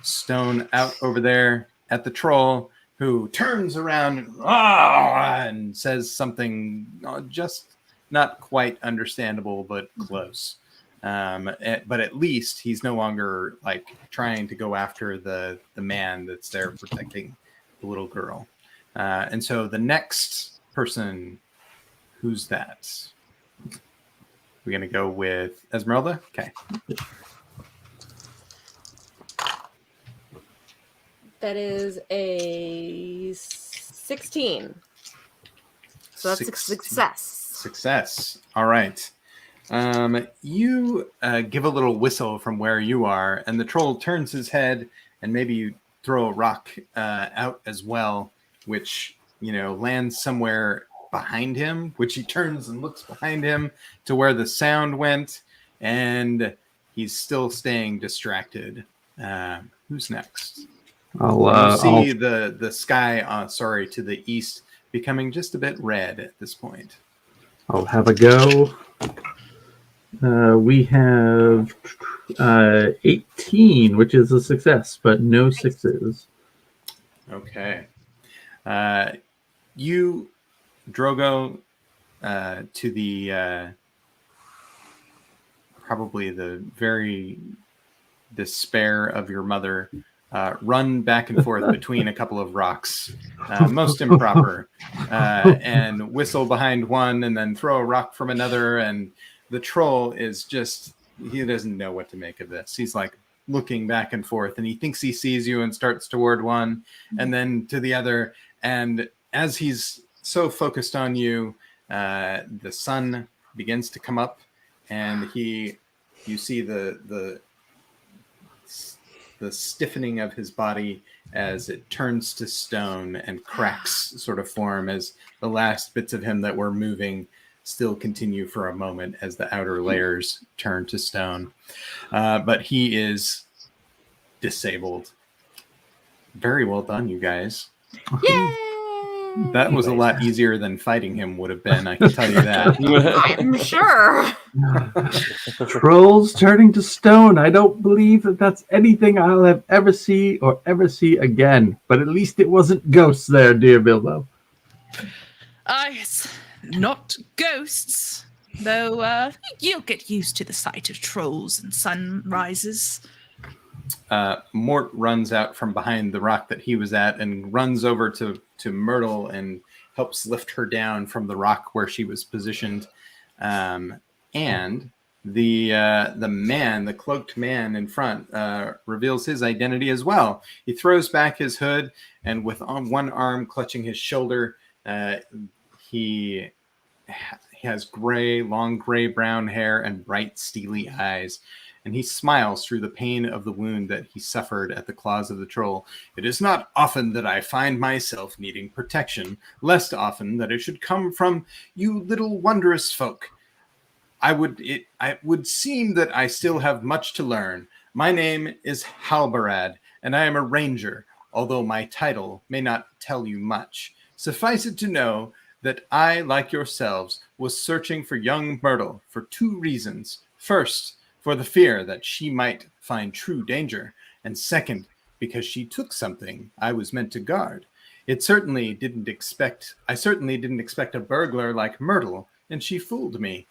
stone out over there at the troll, who turns around and says something just not quite understandable but close. But at least he's no longer like trying to go after the man that's there protecting the little girl. And so the next person, who's that? We're going to go with Esmeralda. Okay. That is a 16. So that's a 16. success. Success. All right. You give a little whistle from where you are, and the troll turns his head, and maybe you throw a rock out as well, which, lands somewhere behind him, which he turns and looks behind him to where the sound went, and he's still staying distracted. Who's next? You see the sky, to the east becoming just a bit red at this point. I'll have a go. We have 18, which is a success, but no 6s. Okay. You, Drogo, to the probably the very despair of your mother, run back and forth between a couple of rocks, most improper, and whistle behind one and then throw a rock from another. And the troll is just, he doesn't know what to make of this. He's like looking back and forth, and he thinks he sees you and starts toward one and then to the other. And as he's so focused on you, the sun begins to come up, and you see the stiffening of his body as it turns to stone and cracks sort of form as the last bits of him that were moving still continue for a moment as the outer layers turn to stone. But he is disabled. Very well done, you guys. Yay! That was a lot easier than fighting him would have been, I can tell you that. I'm sure. Trolls turning to stone. I don't believe that that's anything I'll ever see again. But at least it wasn't ghosts there, dear Bilbo. Yes, not ghosts. Though you'll get used to the sight of trolls and sunrises. Mort runs out from behind the rock that he was at and runs over to Myrtle and helps lift her down from the rock where she was positioned. And the man, the cloaked man in front, reveals his identity as well. He throws back his hood, and with one arm clutching his shoulder, he has long gray brown hair and bright steely eyes. And he smiles through the pain of the wound that he suffered at the claws of the troll. "It is not often that I find myself needing protection, less often that it should come from you little wondrous folk. It would seem that I still have much to learn. My name is Halbarad, and I am a ranger, although my title may not tell you much. Suffice it to know that I, like yourselves, was searching for young Myrtle for 2 reasons. First, for the fear that she might find true danger, and second, because she took something I was meant to guard. I certainly didn't expect a burglar like Myrtle, and she fooled me.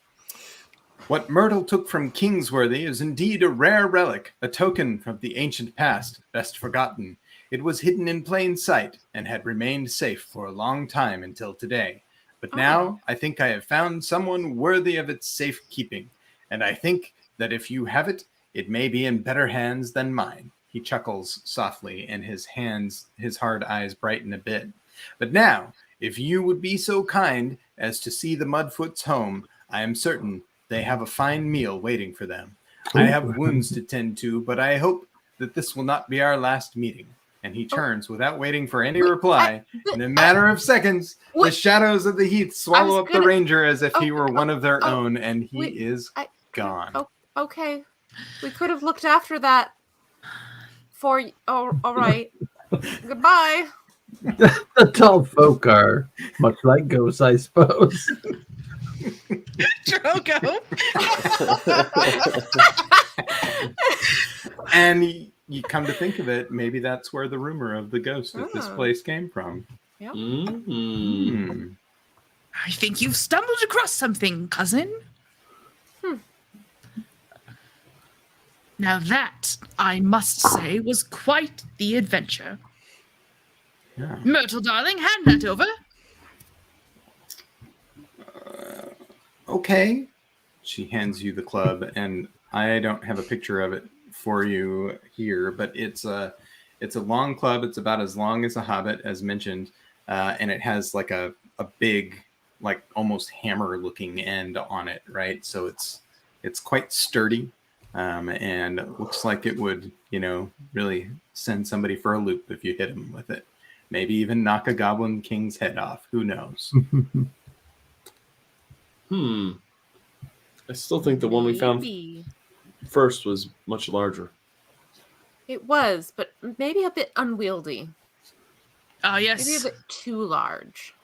What Myrtle took from Kingsworthy is indeed a rare relic, a token of the ancient past, best forgotten. It was hidden in plain sight, and had remained safe for a long time until today. But now I think I have found someone worthy of its safekeeping. and I think that if you have it, it may be in better hands than mine. He chuckles softly, and his hard eyes brighten a bit. But now, if you would be so kind as to see the Mudfoots home, I am certain they have a fine meal waiting for them. I have wounds to tend to, but I hope that this will not be our last meeting. And he turns without waiting for any reply. In a matter of seconds, the shadows of the heath swallow up the ranger as if he were one of their own, and he is gone. Okay. We could have looked after that for you. Oh, all right. Goodbye. The tall folk are much like ghosts, I suppose. Drogo. And you come to think of it, maybe that's where the rumor of the ghost of this place came from. Yep. I think you've stumbled across something, cousin. Now that, I must say, was quite the adventure. Yeah. Myrtle, darling, hand that over. Okay. She hands you the club, and I don't have a picture of it for you here, but it's a long club. It's about as long as a Hobbit, as mentioned, and it has like a big, like almost hammer-looking end on it, right? So it's quite sturdy. And it looks like it would, really send somebody for a loop if you hit him with it. Maybe even knock a Goblin King's head off. Who knows? I still think the one we found first was much larger. It was, but maybe a bit unwieldy. Ah, yes. Maybe a bit too large.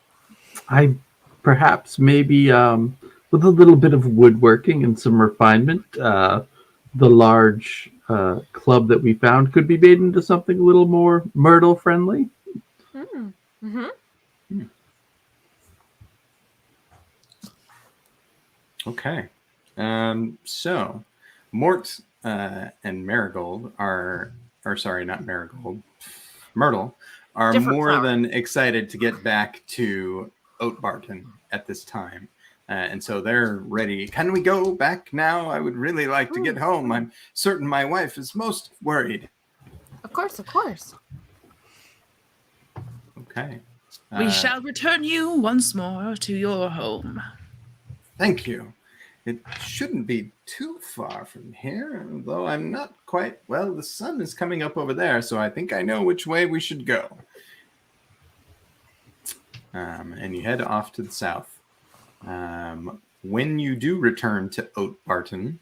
Perhaps maybe with a little bit of woodworking and some refinement, the large club that we found could be made into something a little more Myrtle friendly. Okay. So Mort and Marigold Myrtle are Different more flower. than excited to get back to Oatbarton at this time. And so they're ready. Can we go back now? I would really like to get home. I'm certain my wife is most worried. Of course, of course. Okay. We shall return you once more to your home. Thank you. It shouldn't be too far from here, although I'm not quite... Well, the sun is coming up over there, so I think I know which way we should go. And you head off to the south. When you do return to Oatbarton,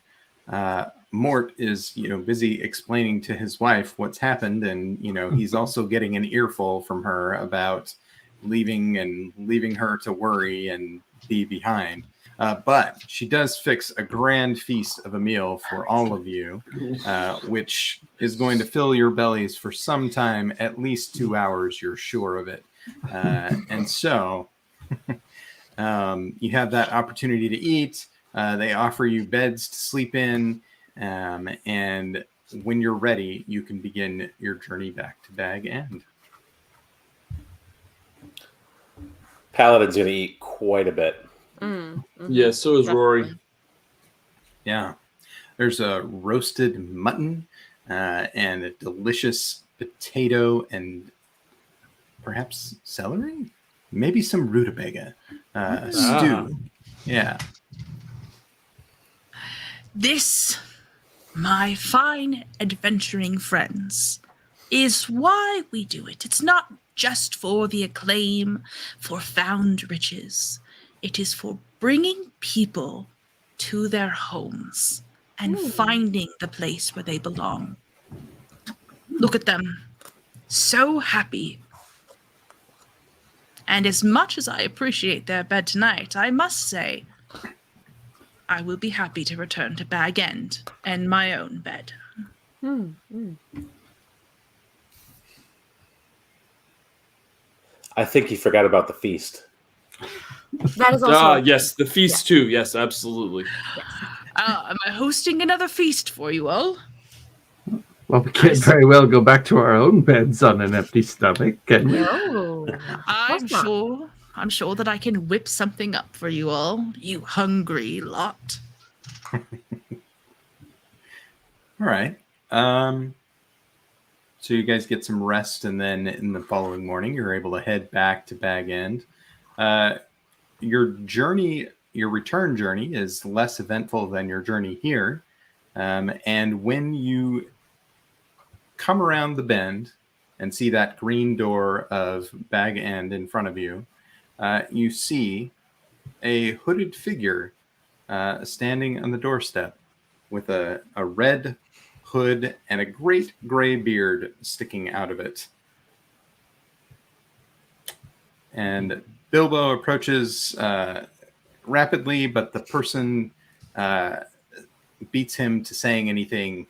Mort is, busy explaining to his wife what's happened, and he's also getting an earful from her about leaving her to worry and be behind. But she does fix a grand feast of a meal for all of you, which is going to fill your bellies for some time, at least 2 hours. You're sure of it, and so. You have that opportunity to eat. They offer you beds to sleep in. And when you're ready, you can begin your journey back to Bag End. Paladin's going to eat quite a bit. Yeah, so is Rory. Yeah. There's a roasted mutton and a delicious potato and perhaps celery? Maybe some rutabaga stew. Yeah. This, my fine adventuring friends, is why we do it. It's not just for the acclaim, for found riches. It is for bringing people to their homes and finding the place where they belong. Look at them. So happy. And as much as I appreciate their bed tonight, I must say, I will be happy to return to Bag End and my own bed. I think he forgot about the feast. That is also Yes, the feast too. Yes, absolutely. Am I hosting another feast for you all? Well, we can't very well go back to our own beds on an empty stomach, can we? No. I'm sure that I can whip something up for you all, you hungry lot. All right. So you guys get some rest, and then in the following morning, you're able to head back to Bag End. Your return journey is less eventful than your journey here. And when you come around the bend and see that green door of Bag End in front of you, you see a hooded figure standing on the doorstep with a red hood and a great gray beard sticking out of it. And Bilbo approaches rapidly, but the person beats him to saying anything.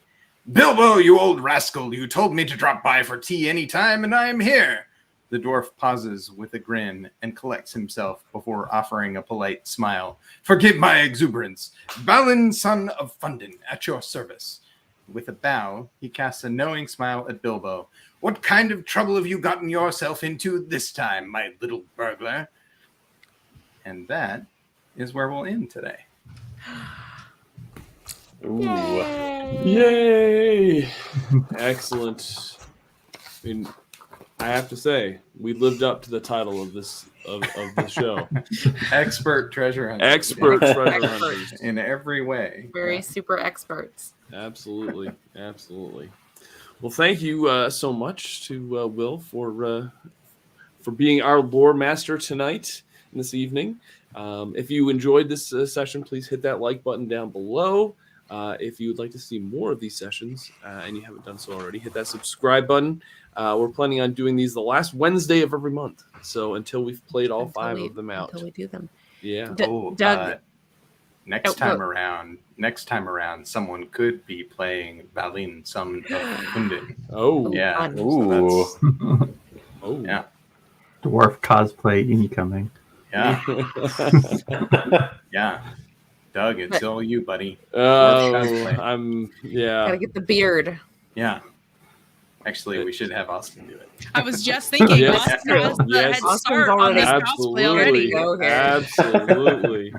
Bilbo, you old rascal, you told me to drop by for tea any time, and I am here. The dwarf pauses with a grin and collects himself before offering a polite smile. Forgive my exuberance. Balin, son of Fundin, at your service. With a bow, he casts a knowing smile at Bilbo. What kind of trouble have you gotten yourself into this time, my little burglar? And that is where we'll end today. Ooh. Yay! Excellent. I mean, I have to say, we lived up to the title of this of the show. Expert treasure hunter. Expert treasure hunters. In every way. Very super experts. Absolutely. Well, thank you so much to Will for being our lore master tonight and this evening. If you enjoyed this session, please hit that like button down below. If you would like to see more of these sessions and you haven't done so already, hit that subscribe button. We're planning on doing these the last Wednesday of every month. So until we've played all five of them out. Until we do them. Yeah. Doug. Next time around, someone could be playing Balin, son of Fundin. Oh. Yeah. Fun. Ooh. Oh. Yeah. Dwarf cosplay incoming. Yeah. Yeah. Doug, it's all you, buddy. I'm Gotta get the beard. Yeah. Actually, we should have Austin do it. I was just thinking, Yes. Austin has the Yes. head start on this cosplay already. Go here. Absolutely.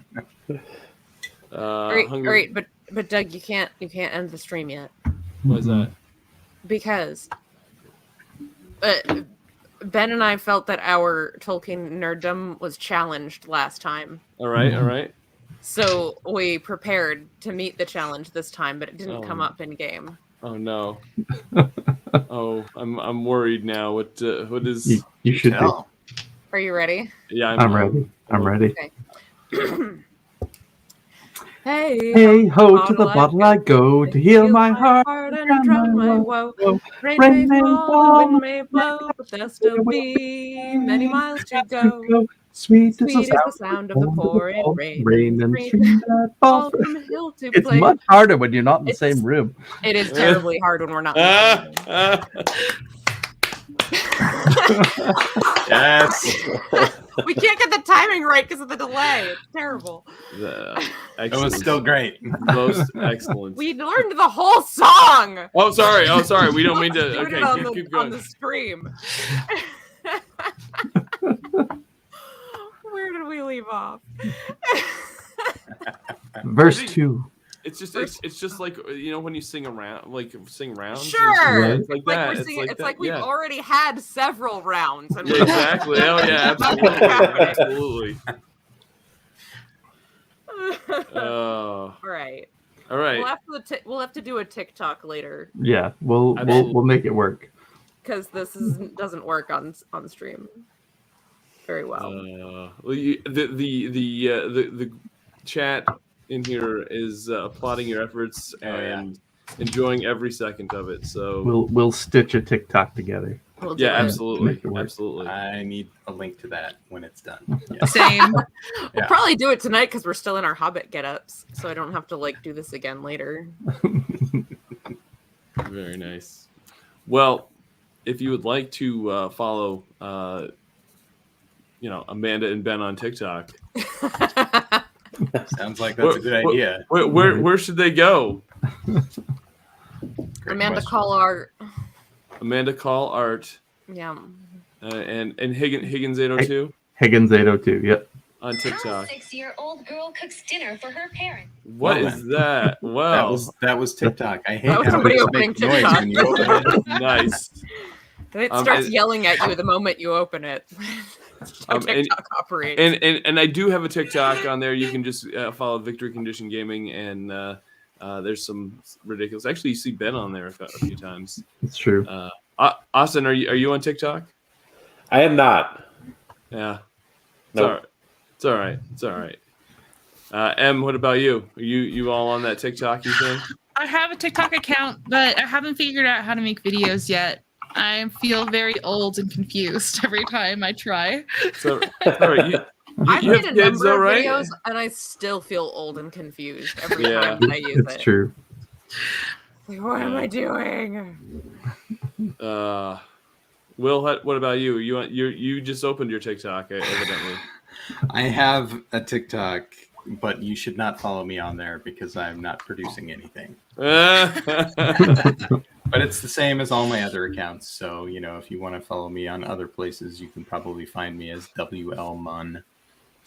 All right, but Doug, you can't end the stream yet Why is that? because Ben and I felt that our Tolkien nerddom was challenged last time. All right. So we prepared to meet the challenge this time, but it didn't come up in game. Oh no. Oh, I'm worried now. What is? You should be. Tell. Are you ready? Yeah, I'm ready. I'm ready. Okay. Hey, Hey ho, to the bottle I go to heal my heart and drown my woe. Rain may fall, wind may blow, but there'll still be many miles to go. Sweet is Sweet is the the sound of the pouring rain. Rain and Stream stream that Fall fall. from hill to It's plain. much harder when you're not in the It's- same room. It is terribly hard when we're not. in the same Yes. room. We can't get the timing right because of the delay. It's terrible. That was Excellent. still great. Most excellent. We learned the whole song. Oh, sorry. We don't mean to. Doing Okay, it on, keep on going. the stream. Where did we leave off? Verse 2. It's just like when you sing around, sing rounds. Sure. It's like that. We're It's singing, like it's that. like we've Yeah. already had several rounds. And Yeah, exactly. Oh yeah, absolutely. All right. All right. We'll have to do a TikTok later Yeah, we'll make it work. because this doesn't work on stream very well. The chat in here is applauding your efforts and enjoying every second of it. So We'll stitch a TikTok together. We'll do yeah, it. absolutely, Make it work. absolutely. I need a link to that when it's done. Yeah. Same. We'll probably do it tonight because we're still in our Hobbit get-ups, so I don't have to do this again later. Very nice. Well, if you would like to follow, Amanda and Ben on TikTok, Sounds like that's a good idea. Where should they go? Great Amanda question. Call Art. Amanda Call Art Yeah. and Higgins 802. Higgins 802. Yep. on How a TikTok. 6-year-old girl cooks dinner for her parents. What Well, is that? Wow. That was TikTok. I hate That was how somebody it just opening makes noise TikTok. when you open it. Nice. And it starts and- yelling at you the moment you open it. That's how TikTok operates. And I do have a TikTok on there. You can just follow Victory Condition Gaming, and there's some ridiculous. Actually, you see Ben on there a few times. It's true. Austin, are you on TikTok? I am not. Yeah. Nope. It's all right. It's all right. Em, what about you? Are you all on that TikTok thing? I have a TikTok account, but I haven't figured out how to make videos yet. I feel very old and confused every time I try. So, all right. I've You made have a kids, number though, of right? videos, and I still feel old and confused every Yeah. time I use It's it. true. Like, what am I doing? Will, what about you? You just opened your TikTok, evidently. I have a TikTok, but you should not follow me on there because I'm not producing anything. But it's the same as all my other accounts. So, if you want to follow me on other places, you can probably find me as WL Munn.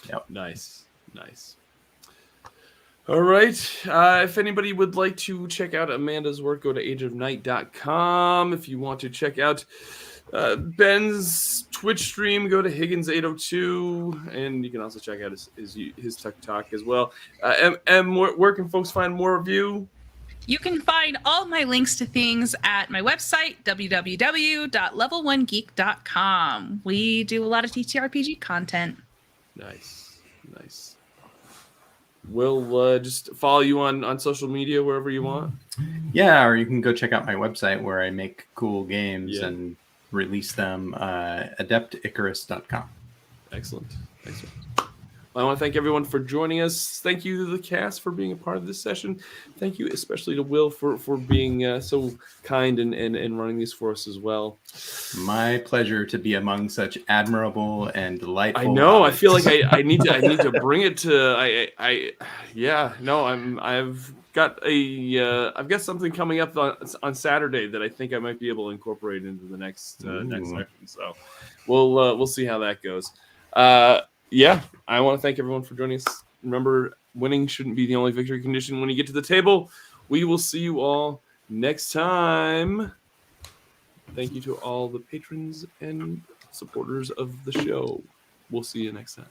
Yep. Nice. All right. If anybody would like to check out Amanda's work, go to ageofnight.com. If you want to check out Ben's Twitch stream, go to Higgins802, and you can also check out his TikTok as well. Em, where can folks find more of you? You can find all my links to things at my website, www.level1geek.com. We do a lot of TTRPG content. Nice. We'll just follow you on social media wherever you want. Yeah, or you can go check out my website where I make cool games Yeah. and release them, adepticarus.com. Excellent. Well, I want to thank everyone for joining us. Thank you to the cast for being a part of this session. Thank you especially to Will for being so kind and running these for us as well. My pleasure to be among such admirable and delightful. I know. I hobbits. feel like I need to bring it to I've got something coming up on Saturday that I think I might be able to incorporate into the next session. So we'll see how that goes. Yeah, I want to thank everyone for joining us. Remember, winning shouldn't be the only victory condition when you get to the table. We will see you all next time. Thank you to all the patrons and supporters of the show. We'll see you next time.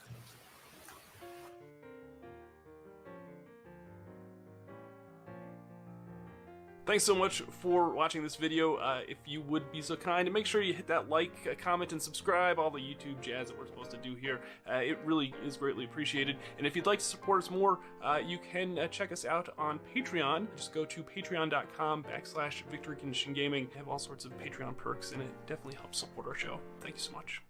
Thanks so much for watching this video. If you would be so kind, and make sure you hit that like, comment, and subscribe, all the YouTube jazz that we're supposed to do here. It really is greatly appreciated. And if you'd like to support us more, you can check us out on Patreon. Just go to patreon.com/victoryconditiongaming. We have all sorts of Patreon perks, and it definitely helps support our show. Thank you so much.